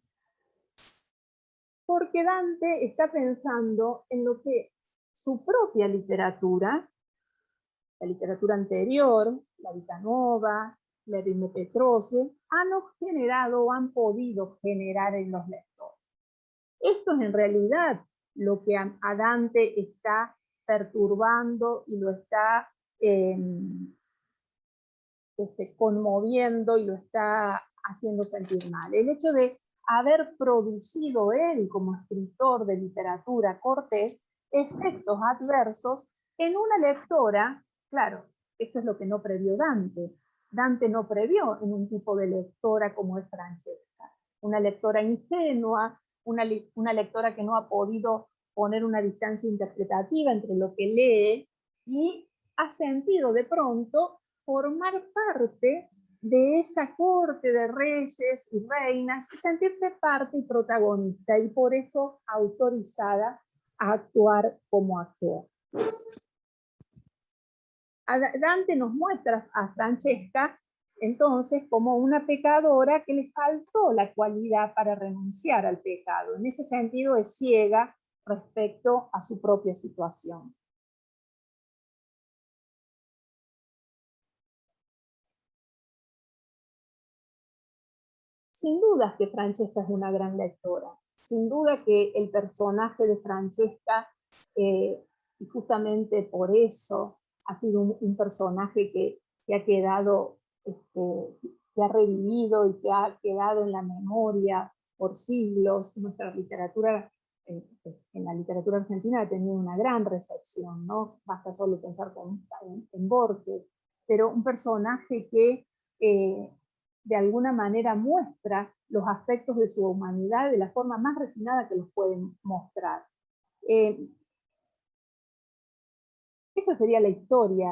porque Dante está pensando en lo que su propia literatura, la literatura anterior, la Vita Nuova, la Erine Petrose, han generado o han podido generar en los lectores. Esto es en realidad lo que a Dante está perturbando y lo está conmoviendo y lo está haciendo sentir mal. El hecho de haber producido él como escritor de literatura cortés efectos adversos en una lectora. Claro, esto es lo que no previó Dante. Dante no previó en un tipo de lectora como es Francesca, una lectora ingenua, una lectora que no ha podido poner una distancia interpretativa entre lo que lee y ha sentido de pronto formar parte de esa corte de reyes y reinas y sentirse parte y protagonista, y por eso autorizada a actuar como actuó. Dante nos muestra a Francesca entonces como una pecadora que le faltó la cualidad para renunciar al pecado. En ese sentido es ciega respecto a su propia situación. Sin duda que Francesca es una gran lectora. Sin duda que el personaje de Francesca, y justamente por eso, ha sido un personaje que ha quedado, que ha revivido y que ha quedado en la memoria por siglos. Nuestra literatura, en la literatura argentina ha tenido una gran recepción, ¿no? Basta solo pensar en Borges, pero un personaje que de alguna manera muestra los aspectos de su humanidad de la forma más refinada que los pueden mostrar. Esa sería la historia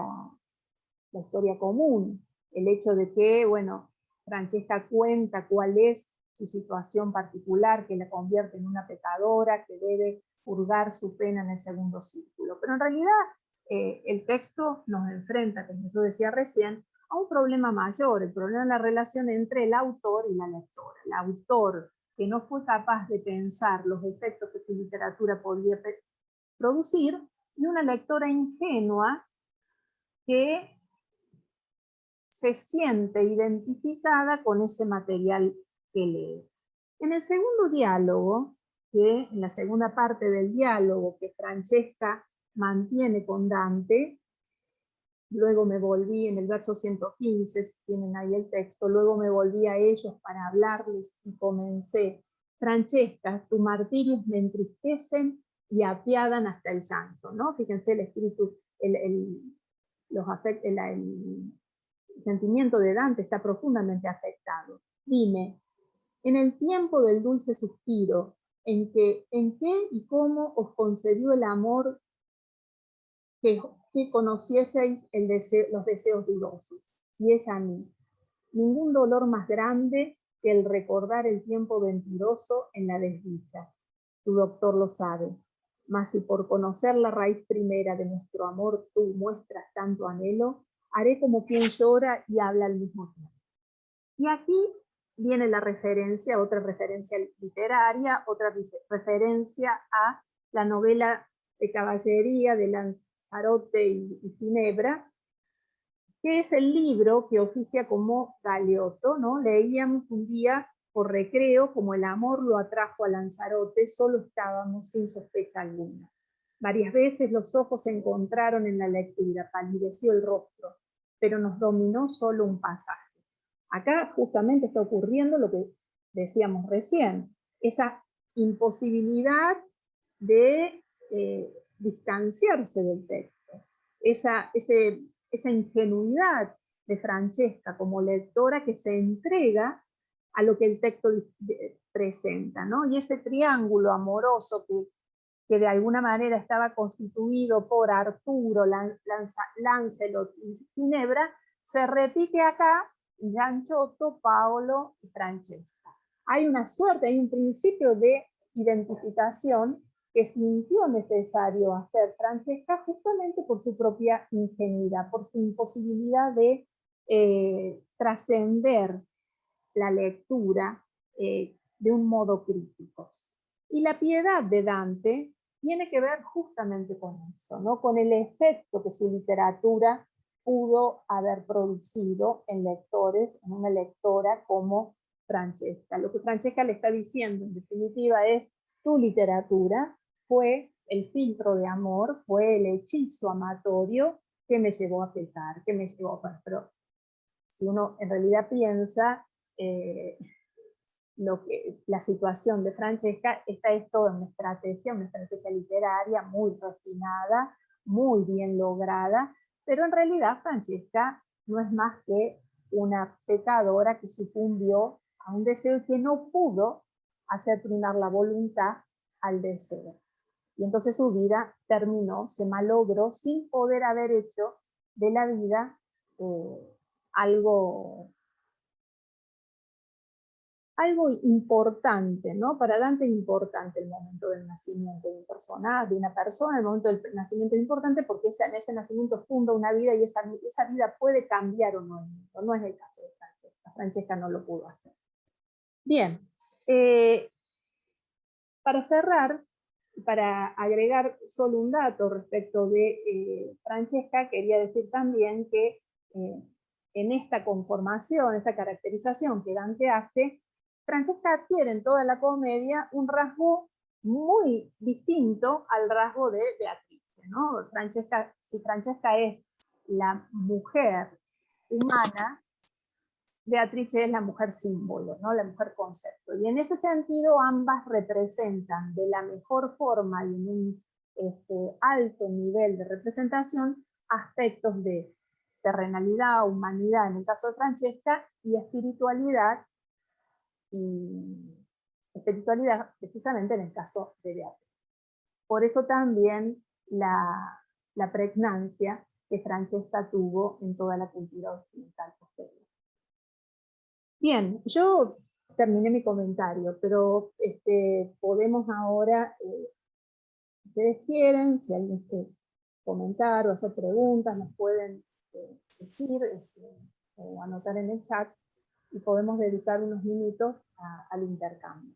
común, el hecho de que, bueno, Francesca cuenta cuál es su situación particular, que la convierte en una pecadora, que debe purgar su pena en el segundo círculo. Pero en realidad el texto nos enfrenta, como yo decía recién, a un problema mayor, el problema de la relación entre el autor y la lectora. El autor, que no fue capaz de pensar los efectos que su literatura podía producir, y una lectora ingenua que se siente identificada con ese material que lee. En el segundo diálogo, en la segunda parte del diálogo que Francesca mantiene con Dante, luego me volví en el verso 115, si tienen ahí el texto, luego me volví a ellos para hablarles y comencé: Francesca, tus martirios me entristecen y apiadan hasta el llanto, ¿no? Fíjense el espíritu, los afectos, el sentimiento de Dante está profundamente afectado. Dime, en el tiempo del dulce suspiro, ¿en qué y cómo os concedió el amor que conocieseis los deseos dudosos? Y ella a mí. Ningún dolor más grande que el recordar el tiempo venturoso en la desdicha. Tu doctor lo sabe. Mas si por conocer la raíz primera de nuestro amor tú muestras tanto anhelo, haré como quien llora y habla al mismo tiempo. Y aquí viene la referencia, otra referencia literaria, otra referencia a la novela de caballería de Lanzarote y Ginebra, que es el libro que oficia como Galeotto, ¿no? Leíamos un día por recreo, como el amor lo atrajo a Lanzarote, solo estábamos sin sospecha alguna. Varias veces los ojos se encontraron en la lectura, palideció el rostro, pero nos dominó solo un pasaje. Acá justamente está ocurriendo lo que decíamos recién, esa imposibilidad de distanciarse del texto, esa ingenuidad de Francesca como lectora que se entrega a lo que el texto presenta, ¿no? Y ese triángulo amoroso que de alguna manera estaba constituido por Arturo, Lancelot y Ginebra, se repite acá: Gianciotto, Paolo y Francesca. Hay una suerte, hay un principio de identificación que sintió necesario hacer Francesca justamente por su propia ingenuidad, por su imposibilidad de trascender la lectura de un modo crítico. Y la piedad de Dante tiene que ver justamente con eso, ¿no? Con el efecto que su literatura pudo haber producido en lectores, en una lectora como Francesca. Lo que Francesca le está diciendo, en definitiva, es: tu literatura fue el filtro de amor, fue el hechizo amatorio que me llevó a pecar, que me llevó a... Pero si uno en realidad piensa, la situación de Francesca, esta es toda una estrategia literaria muy refinada, muy bien lograda, pero en realidad Francesca no es más que una pecadora que sucumbió a un deseo que no pudo hacer primar la voluntad al deseo. Y entonces su vida terminó, se malogró, sin poder haber hecho de la vida algo importante, ¿no? Para Dante es importante el momento del nacimiento de un personaje, de una persona. El momento del nacimiento es importante porque en ese nacimiento funda una vida y esa vida puede cambiar o no. No es el caso de Francesca. Francesca no lo pudo hacer. Bien, para cerrar, para agregar solo un dato respecto de Francesca, quería decir también que en esta conformación, esta caracterización que Dante hace, Francesca adquiere en toda la comedia un rasgo muy distinto al rasgo de Beatrice, ¿no? Si Francesca es la mujer humana, Beatrice es la mujer símbolo, ¿no? La mujer concepto. Y en ese sentido ambas representan de la mejor forma y en un alto nivel de representación aspectos de terrenalidad, humanidad en el caso de Francesca y espiritualidad precisamente en el caso de Beatriz. Por eso también la pregnancia que Francesca tuvo en toda la cultura occidental posterior. Bien, yo terminé mi comentario, pero podemos ahora, si ustedes quieren, si alguien quiere comentar o hacer preguntas, nos pueden decir o anotar en el chat y podemos dedicar unos minutos al intercambio.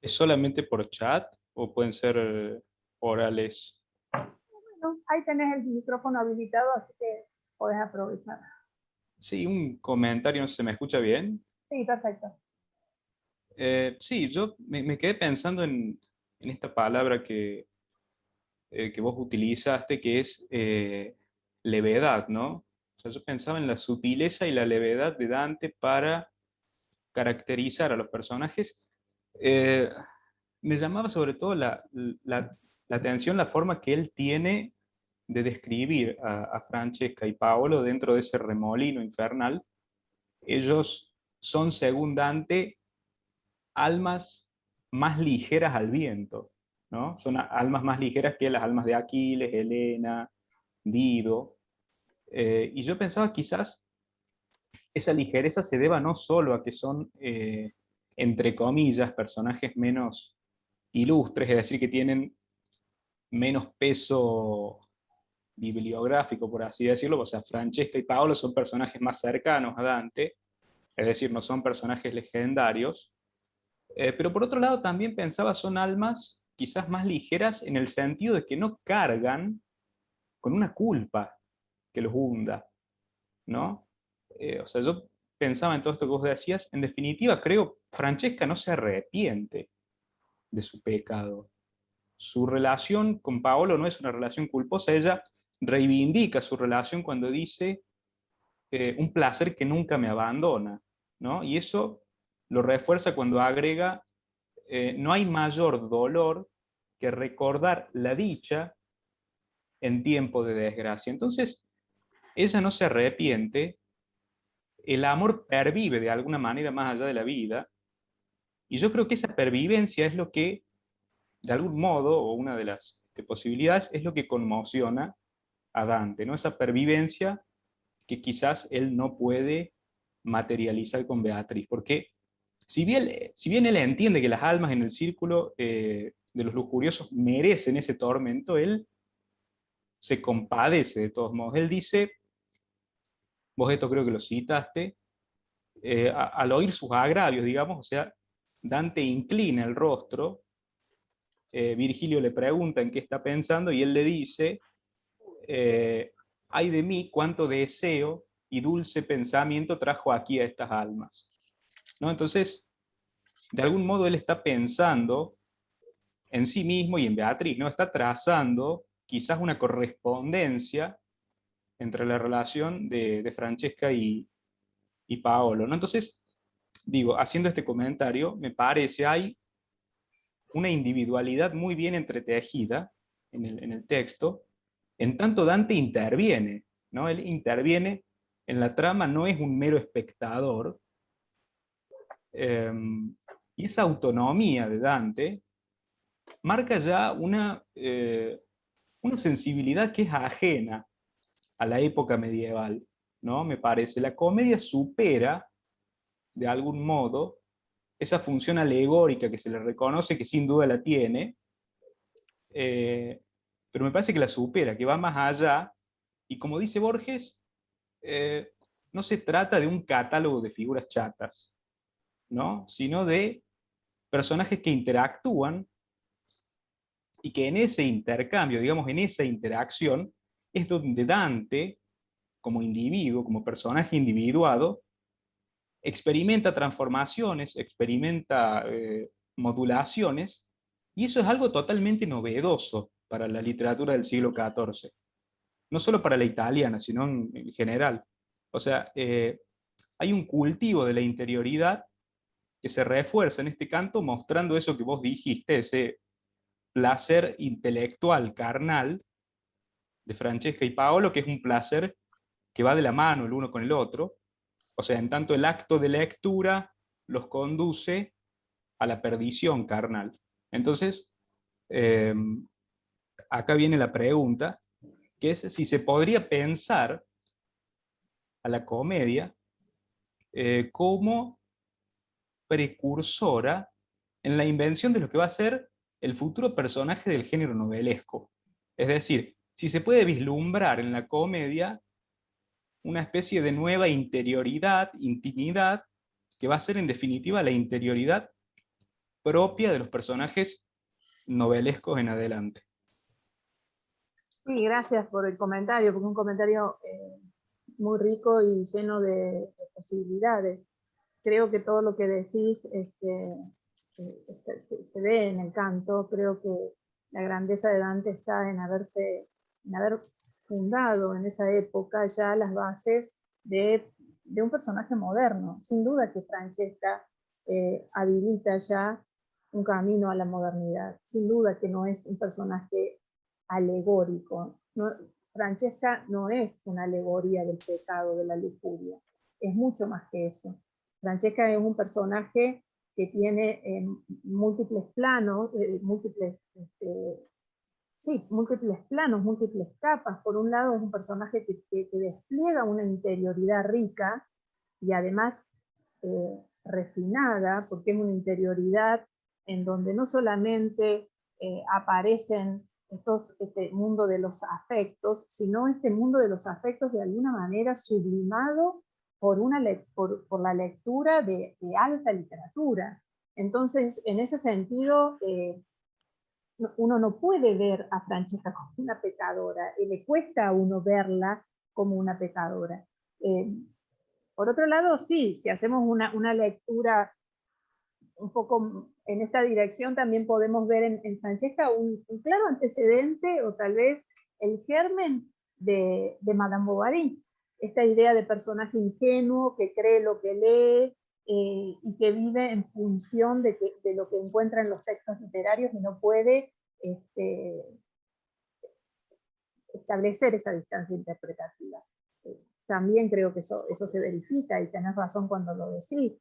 ¿Es solamente por chat o pueden ser orales? Bueno, ahí tenés el micrófono habilitado, así que podés aprovechar. Sí, un comentario, no sé, ¿se me escucha bien? Sí, perfecto. Sí, yo me quedé pensando en esta palabra que vos utilizaste, que es levedad, ¿no? O sea, yo pensaba en la sutileza y la levedad de Dante para caracterizar a los personajes. Eh, Me llamaba sobre todo la atención la forma que él tiene de describir a Francesca y Paolo dentro de ese remolino infernal. Ellos son, según Dante, almas más ligeras al viento, ¿no? Son almas más ligeras que las almas de Aquiles, Helena, Dido. Y yo pensaba quizás esa ligereza se deba no solo a que son, entre comillas, personajes menos ilustres, es decir, que tienen menos peso bibliográfico, por así decirlo. O sea, Francesca y Paolo son personajes más cercanos a Dante, es decir, no son personajes legendarios. Pero por otro lado también pensaba son almas quizás más ligeras en el sentido de que no cargan con una culpa que los hunda, ¿no? O sea, yo pensaba en todo esto que vos decías, en definitiva creo Francesca no se arrepiente de su pecado. Su relación con Paolo no es una relación culposa, ella reivindica su relación cuando dice un placer que nunca me abandona, ¿no? Y eso lo refuerza cuando agrega no hay mayor dolor que recordar la dicha en tiempo de desgracia. Entonces, ella no se arrepiente, el amor pervive de alguna manera más allá de la vida, y yo creo que esa pervivencia es lo que, de algún modo, o una de las posibilidades, es lo que conmociona a Dante, ¿no? Esa pervivencia que quizás él no puede materializar con Beatriz, porque si bien él entiende que las almas en el círculo de los lujuriosos merecen ese tormento, él se compadece de todos modos. Él dice, vos esto creo que lo citaste, al oír sus agravios, digamos, o sea, Dante inclina el rostro, Virgilio le pregunta en qué está pensando y él le dice, ay de mí, cuánto deseo y dulce pensamiento trajo aquí a estas almas, ¿no? Entonces, de algún modo él está pensando en sí mismo y en Beatriz, ¿no? Está trazando quizás una correspondencia entre la relación de Francesca y Paolo, ¿no? Entonces, digo, haciendo este comentario, me parece hay una individualidad muy bien entretejida en el texto, en tanto Dante interviene, ¿no? Él interviene en la trama, no es un mero espectador, y esa autonomía de Dante marca ya una sensibilidad que es ajena a la época medieval, ¿no? Me parece, la comedia supera, de algún modo, esa función alegórica que se le reconoce, que sin duda la tiene, pero me parece que la supera, que va más allá, y como dice Borges, no se trata de un catálogo de figuras chatas, ¿no? Sino de personajes que interactúan y que en ese intercambio, digamos, en esa interacción, es donde Dante, como individuo, como personaje individuado, experimenta transformaciones, experimenta modulaciones, y eso es algo totalmente novedoso para la literatura del siglo XIV. No solo para la italiana, sino en general. O sea, hay un cultivo de la interioridad que se refuerza en este canto, mostrando eso que vos dijiste, ese placer intelectual, carnal, de Francesca y Paolo, que es un placer que va de la mano el uno con el otro. O sea, en tanto el acto de lectura los conduce a la perdición carnal. Entonces, eh, acá viene la pregunta, que es si se podría pensar a la comedia como precursora en la invención de lo que va a ser el futuro personaje del género novelesco. Es decir, si se puede vislumbrar en la comedia una especie de nueva interioridad, intimidad, que va a ser en definitiva la interioridad propia de los personajes novelescos en adelante. Sí, gracias por el comentario, porque es un comentario muy rico y lleno de posibilidades. Creo que todo lo que decís se ve en el canto. Creo que la grandeza de Dante está en haber fundado en esa época ya las bases de un personaje moderno. Sin duda que Francesca habilita ya un camino a la modernidad. Sin duda que no es un personaje alegórico. No, Francesca no es una alegoría del pecado, de la lujuria. Es mucho más que eso. Francesca es un personaje que tiene múltiples planos, múltiples planos, múltiples capas. Por un lado es un personaje que despliega una interioridad rica y además refinada, porque es una interioridad en donde no solamente aparecen este mundo de los afectos, sino este mundo de los afectos de alguna manera sublimado por la lectura de alta literatura. Entonces, en ese sentido, uno no puede ver a Francesca como una pecadora, le cuesta a uno verla como una pecadora. Por otro lado, sí, si hacemos una lectura un poco en esta dirección, también podemos ver en Francesca un claro antecedente o tal vez el germen de Madame Bovary. Esta idea de personaje ingenuo que cree lo que lee y que vive en función de lo que encuentra en los textos literarios y no puede establecer esa distancia interpretativa. También creo que eso se verifica y tenés razón cuando lo decís.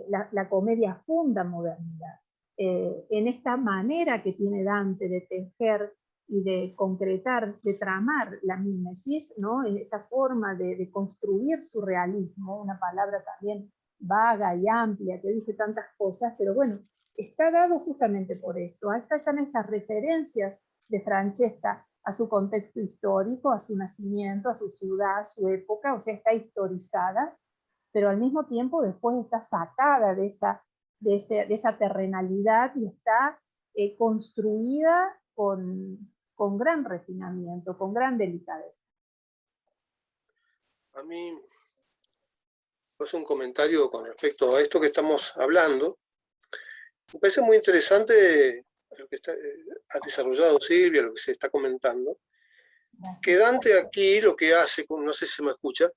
La comedia funda modernidad. En esta manera que tiene Dante de tejer y de concretar, de tramar la mímesis, ¿no? En esta forma de construir su realismo, una palabra también vaga y amplia que dice tantas cosas, pero bueno, está dado justamente por esto. Ahí están estas referencias de Francesca a su contexto histórico, a su nacimiento, a su ciudad, a su época, o sea, está historizada, pero al mismo tiempo después está sacada de esa terrenalidad y está construida con gran refinamiento, con gran delicadeza. A mí, pues un comentario con respecto a esto que estamos hablando. Me parece muy interesante lo que ha desarrollado Silvia, lo que se está comentando, que Dante aquí lo que hace, no sé si se me escucha,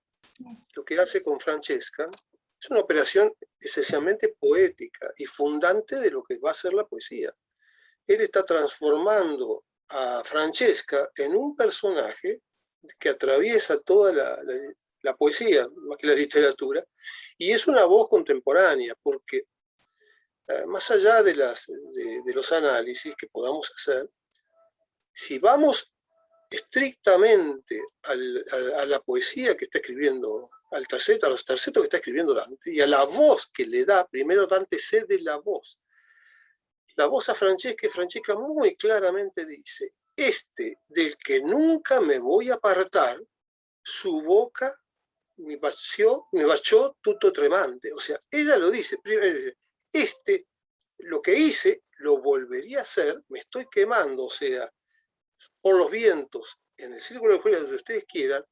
lo que hace con Francesca Es una operación esencialmente poética y fundante de lo que va a ser la poesía. Él está transformando a Francesca en un personaje que atraviesa toda la poesía, más que la literatura, y es una voz contemporánea, porque más allá de los análisis que podamos hacer, si vamos estrictamente a la poesía que está escribiendo, a los tercetos que está escribiendo Dante, y a la voz que le da, primero Dante cede la voz a Francesca, y Francesca muy claramente dice, del que nunca me voy a apartar, su boca me baciò tutto tremante. O sea, ella lo dice, primero dice, lo que hice, lo volvería a hacer, me estoy quemando, o sea, por los vientos, en el círculo de fuego donde ustedes quieran,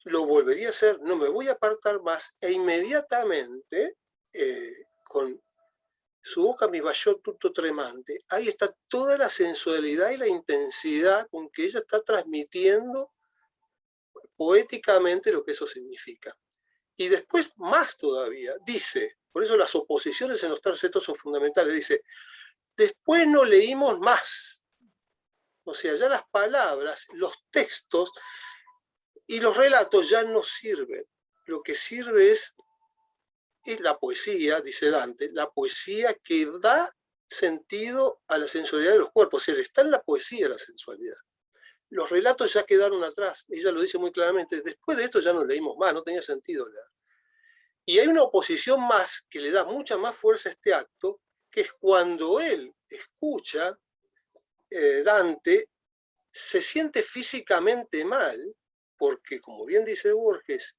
lo volvería a hacer, no me voy a apartar más, e inmediatamente, con su boca mi baciò tutto tremante, ahí está toda la sensualidad y la intensidad con que ella está transmitiendo poéticamente lo que eso significa. Y después, más todavía, dice, por eso las oposiciones en los tercetos son fundamentales, dice, después no leímos más. O sea, ya las palabras, los textos y los relatos ya no sirven. Lo que sirve es la poesía, dice Dante, la poesía que da sentido a la sensualidad de los cuerpos. O sea, está en la poesía la sensualidad. Los relatos ya quedaron atrás, ella lo dice muy claramente, después de esto ya no leímos más, no tenía sentido leer. Y hay una oposición más que le da mucha más fuerza a este acto, que es cuando él escucha Dante, se siente físicamente mal, porque como bien dice Borges,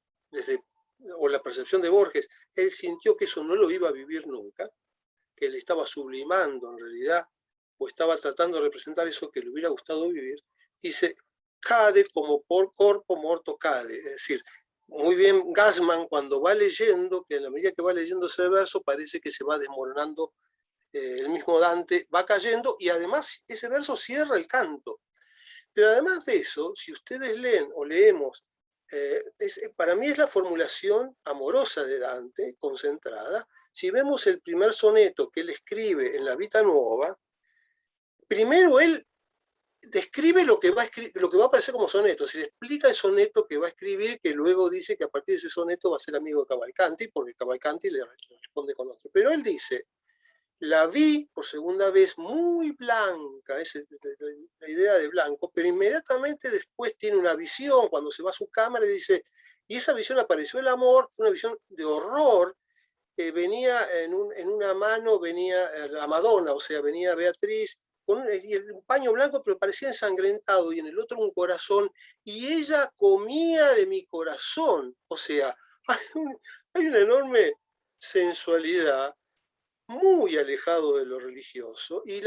o la percepción de Borges, él sintió que eso no lo iba a vivir nunca, que él estaba sublimando en realidad, o estaba tratando de representar eso que le hubiera gustado vivir, dice, cade como por corpo morto cade, es decir, muy bien Gassman cuando va leyendo, que en la medida que va leyendo ese verso parece que se va desmoronando, el mismo Dante va cayendo, y además ese verso cierra el canto. Pero además de eso, si ustedes leen o leemos, para mí es la formulación amorosa de Dante, concentrada. Si vemos el primer soneto que él escribe en la Vita Nuova, primero él describe lo que va a aparecer como soneto, se le explica el soneto que va a escribir, que luego dice que a partir de ese soneto va a ser amigo de Cavalcanti, porque Cavalcanti le responde con otro. Pero él dice, la vi por segunda vez muy blanca, esa es la idea de blanco, pero inmediatamente después tiene una visión, cuando se va a su cámara y dice, y esa visión apareció el amor, fue una visión de horror, venía en una mano, venía la Madonna, o sea, venía Beatriz, con un paño blanco, pero parecía ensangrentado, y en el otro un corazón, y ella comía de mi corazón, o sea, hay una enorme sensualidad, muy alejado de lo religioso, y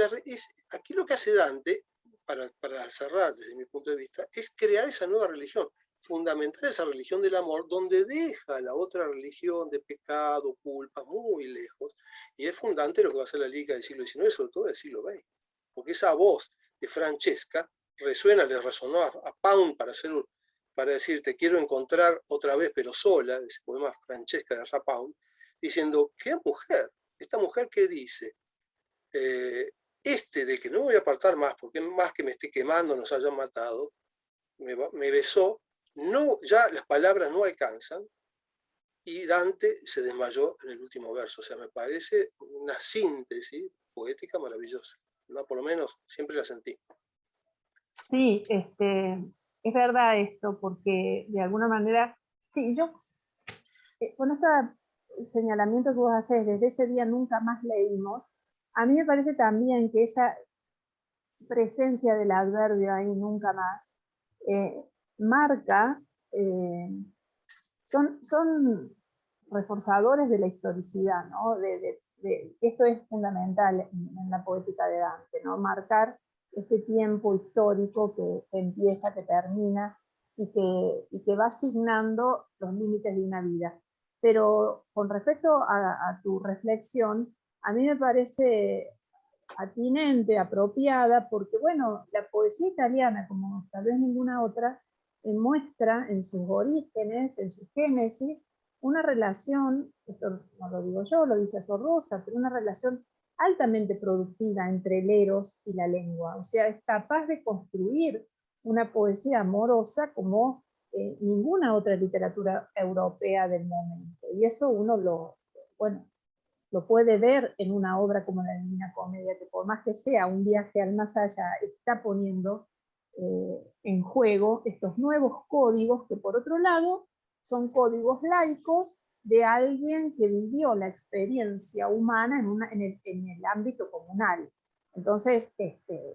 aquí lo que hace Dante, para cerrar desde mi punto de vista, es crear esa nueva religión, fundamental esa religión del amor, donde deja la otra religión de pecado, culpa, muy lejos, y es fundante lo que va a ser la lírica del siglo XIX, sobre todo del siglo XX, porque esa voz de Francesca resuena, le resonó a Pound para decir, te quiero encontrar otra vez, pero sola, ese poema Francesca de Pound, diciendo, qué mujer, esta mujer que dice, de que no me voy a apartar más, porque más que me esté quemando, nos hayan matado, me besó, no, ya las palabras no alcanzan, y Dante se desmayó en el último verso. O sea, me parece una síntesis poética maravillosa, ¿no? Por lo menos siempre la sentí. Sí, es verdad esto, porque de alguna manera, sí, yo, con este señalamiento que vos haces, desde ese día nunca más leímos, a mí me parece también que esa presencia del adverbio ahí nunca más, marca, son reforzadores de la historicidad, ¿no? Esto es fundamental en la poética de Dante, ¿no? Marcar este tiempo histórico que empieza, que termina y que va asignando los límites de una vida. Pero con respecto a tu reflexión, a mí me parece atinente, apropiada, porque bueno, la poesía italiana, como tal vez ninguna otra, muestra en sus orígenes, en su génesis, una relación, esto no lo digo yo, lo dice Sorrosa, pero una relación altamente productiva entre el eros y la lengua. O sea, es capaz de construir una poesía amorosa como ninguna otra literatura europea del momento. Y eso uno lo puede ver en una obra como la Divina Comedia, que por más que sea un viaje al más allá, está poniendo en juego estos nuevos códigos que, por otro lado, son códigos laicos de alguien que vivió la experiencia humana en el ámbito comunal. Entonces,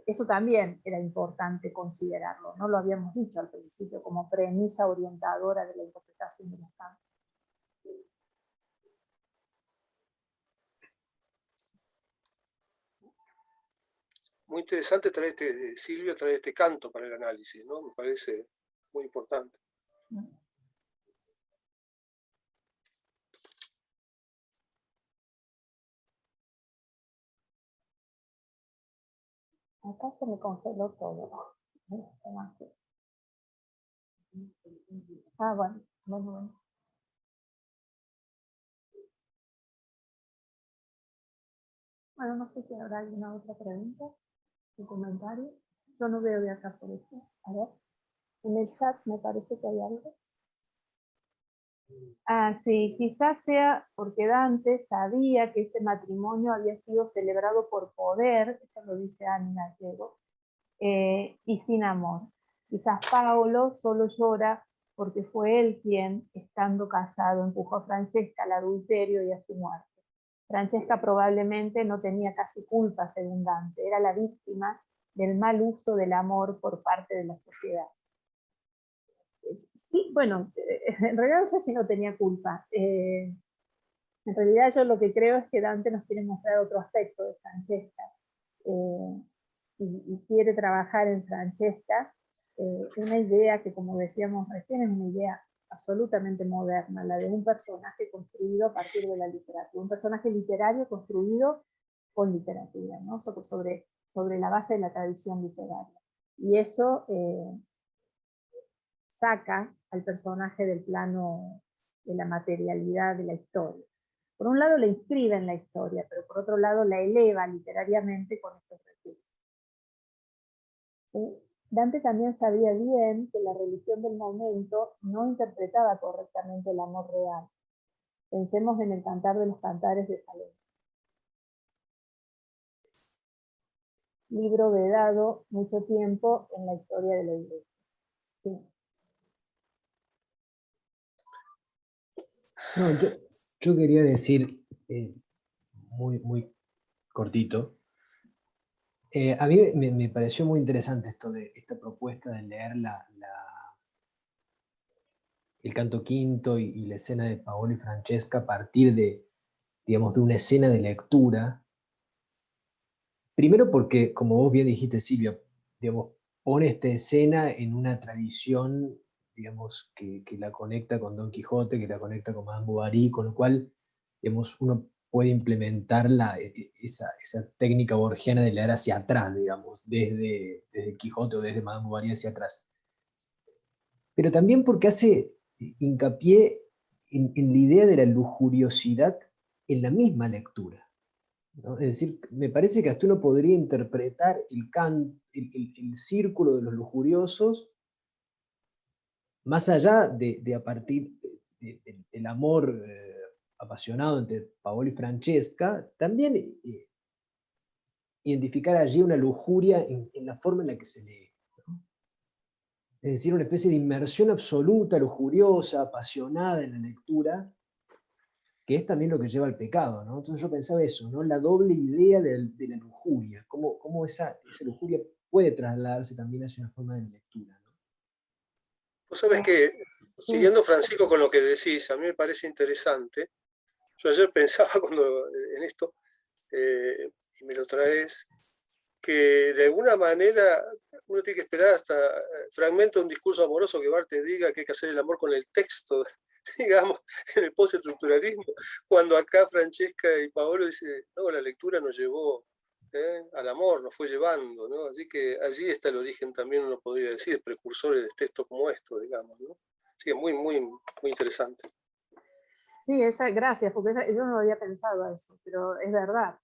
eso también era importante considerarlo, no lo habíamos dicho al principio como premisa orientadora de la interpretación de los cantos. Muy interesante traer Silvia traer este canto para el análisis, ¿no? Me parece muy importante. Acá se me congeló todo. Ah, bueno. Bueno, no sé si habrá alguna otra pregunta o comentario. Yo no veo de acá por eso. A ver, en el chat me parece que hay algo. Ah, sí, quizás sea porque Dante sabía que ese matrimonio había sido celebrado por poder, esto lo dice Ani Gallego, y sin amor. Quizás Paolo solo llora porque fue él quien, estando casado, empujó a Francesca al adulterio y a su muerte. Francesca probablemente no tenía casi culpa, según Dante, era la víctima del mal uso del amor por parte de la sociedad. Sí, bueno, en realidad no sé si no tenía culpa. En realidad yo lo que creo es que Dante nos quiere mostrar otro aspecto de Francesca. Y quiere trabajar en Francesca una idea que, como decíamos recién, es una idea absolutamente moderna, la de un personaje construido a partir de la literatura, un personaje literario construido con literatura, ¿no? sobre la base de la tradición literaria. Y eso saca al personaje del plano de la materialidad de la historia. Por un lado la inscribe en la historia, pero por otro lado la eleva literariamente con estos recursos. Dante también sabía bien que la religión del momento no interpretaba correctamente el amor real. Pensemos en el Cantar de los Cantares de Salomón. Libro vedado mucho tiempo en la historia de la Iglesia. Sí. No, yo quería decir, muy cortito, a mí me pareció muy interesante esto de esta propuesta de leer el canto quinto y la escena de Paolo y Francesca a partir de, digamos, de una escena de lectura. Primero porque, como vos bien dijiste, Silvia, digamos, pone esta escena en una tradición, digamos, que la conecta con Don Quijote, que la conecta con Madame Bovary, con lo cual, digamos, uno puede implementar esa técnica borgiana de leer hacia atrás, digamos, desde Quijote o desde Madame Bovary hacia atrás. Pero también porque hace hincapié en la idea de la lujuriosidad en la misma lectura, ¿no? Es decir, me parece que hasta uno podría interpretar el círculo de los lujuriosos más allá de a partir del amor apasionado entre Paolo y Francesca, también identificar allí una lujuria en la forma en la que se lee, ¿no? Es decir, una especie de inmersión absoluta, lujuriosa, apasionada en la lectura, que es también lo que lleva al pecado, ¿no? Entonces yo pensaba eso, ¿no? La doble idea de la lujuria, cómo esa lujuria puede trasladarse también hacia una forma de lectura, ¿no? Vos sabés que, siguiendo Francisco con lo que decís, a mí me parece interesante. Yo ayer pensaba en esto, y me lo traes, que de alguna manera uno tiene que esperar hasta fragmento de un discurso amoroso que Barthes diga que hay que hacer el amor con el texto, digamos, en el postestructuralismo, cuando acá Francesca y Paolo dicen, no, la lectura nos llevó al amor, nos fue llevando, ¿no? Así que allí está el origen también, uno podría decir, precursores de textos como estos, digamos, ¿no? Así que muy interesante. Sí, gracias, porque yo no había pensado eso, pero es verdad.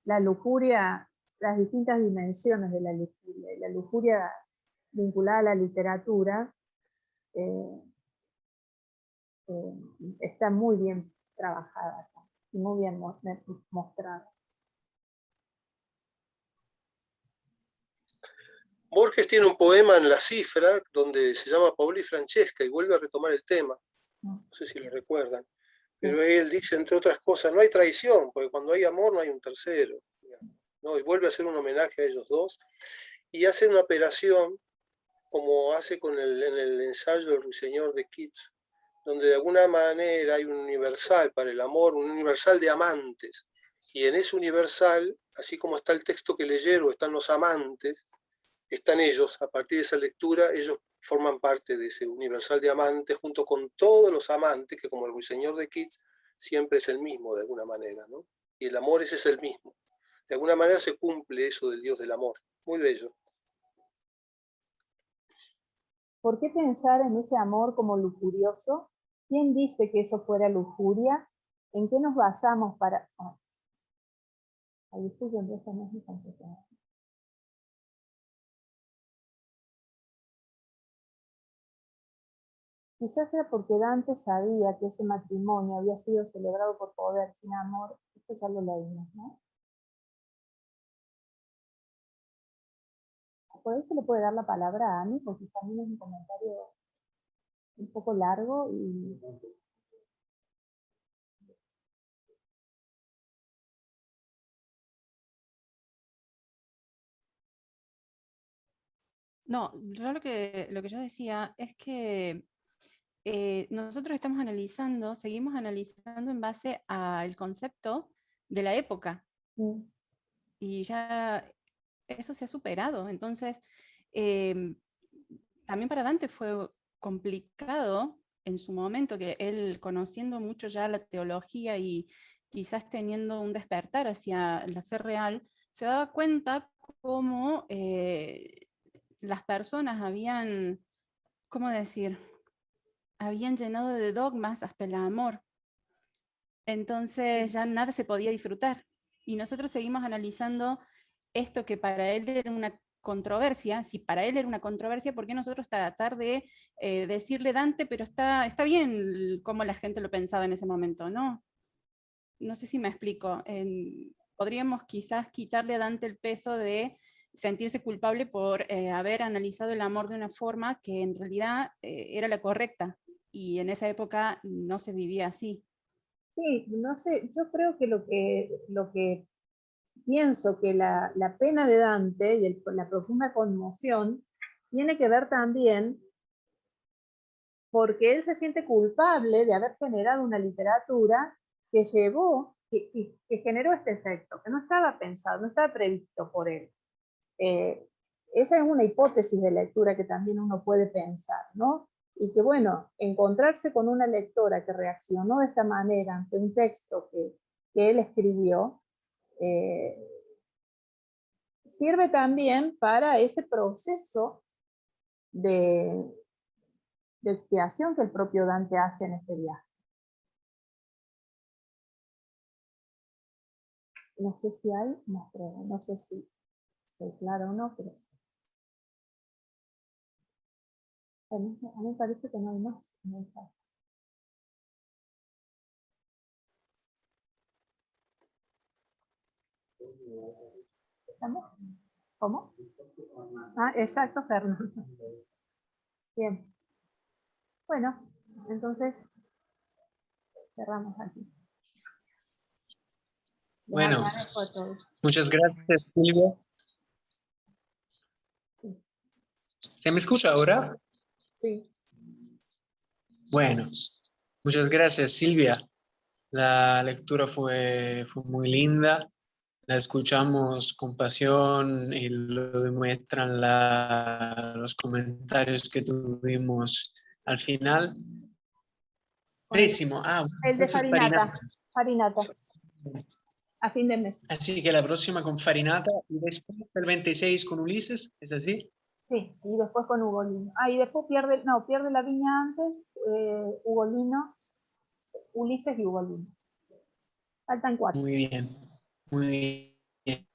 La lujuria, las distintas dimensiones de la lujuria vinculada a la literatura, está muy bien trabajada acá, y muy bien mostrada. Borges tiene un poema en La Cifra donde se llama Paolo y Francesca y vuelve a retomar el tema. No sé si lo recuerdan. Pero él dice, entre otras cosas, no hay traición, porque cuando hay amor no hay un tercero. ¿No? Y vuelve a hacer un homenaje a ellos dos y hace una operación como hace en el ensayo del Ruiseñor de Keats, donde de alguna manera hay un universal para el amor, un universal de amantes. Y en ese universal, así como está el texto que leyeron, están los amantes, están ellos. A partir de esa lectura, ellos forman parte de ese universal de amantes, junto con todos los amantes, que como el Ruiseñor de Keats, siempre es el mismo de alguna manera, ¿no? Y el amor ese es el mismo. De alguna manera se cumple eso del Dios del amor. Muy bello. ¿Por qué pensar en ese amor como lujurioso? ¿Quién dice que eso fuera lujuria? ¿En qué nos basamos para...? Ahí estoy yo, esa no es mi contestación. Quizás sea porque Dante sabía que ese matrimonio había sido celebrado por poder, sin amor. Esto ya lo leímos, ¿no? Por ahí se le puede dar la palabra a Ani, porque también es un comentario un poco largo y... No, yo lo que yo decía es que nosotros estamos analizando, seguimos analizando en base al concepto de la época. Y ya eso se ha superado. Entonces, también para Dante fue complicado en su momento, que él, conociendo mucho ya la teología y quizás teniendo un despertar hacia la fe real, se daba cuenta cómo las personas habían, ¿cómo decir?, habían llenado de dogmas hasta el amor. Entonces ya nada se podía disfrutar. Y nosotros seguimos analizando esto que para él era una controversia. Si para él era una controversia, ¿por qué nosotros tratar de decirle Dante, pero está bien como la gente lo pensaba en ese momento? No, no sé si me explico. Podríamos quizás quitarle a Dante el peso de sentirse culpable por haber analizado el amor de una forma que en realidad era la correcta. Y en esa época no se vivía así. Sí, no sé, yo creo que lo que pienso que la pena de Dante y la profunda conmoción tiene que ver también porque él se siente culpable de haber generado una literatura que llevó, que generó este efecto, que no estaba pensado, no estaba previsto por él. Esa es una hipótesis de lectura que también uno puede pensar, ¿no? Y que, bueno, encontrarse con una lectora que reaccionó de esta manera ante un texto que él escribió, sirve también para ese proceso de expiación que el propio Dante hace en este viaje. No sé si hay más pruebas, no sé si soy clara o no, pero a mí me parece que no hay más en el chat. ¿Estamos? ¿Cómo? Ah, exacto, Fernando. Bien. Bueno, entonces cerramos aquí. Bueno, muchas gracias, Silvia. Sí. ¿Se me escucha ahora? Sí. Bueno, muchas gracias, Silvia. La lectura fue muy linda. La escuchamos con pasión y lo demuestran los comentarios que tuvimos al final. Pésimo. El de Farinata. Farinata. A fin de mes. Así que la próxima con Farinata y después el 26 con Ulises, ¿es así? Sí, y después con Ugolino. Y después pierde la viña antes, Ugolino, Ulises y Ugolino. Faltan 4. Muy bien, muy bien.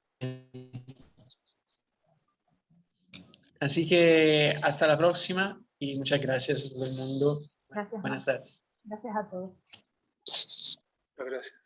Así que hasta la próxima y muchas gracias a todo el mundo. Gracias, Buenas Marco. tardes. Gracias a todos. Muchas gracias.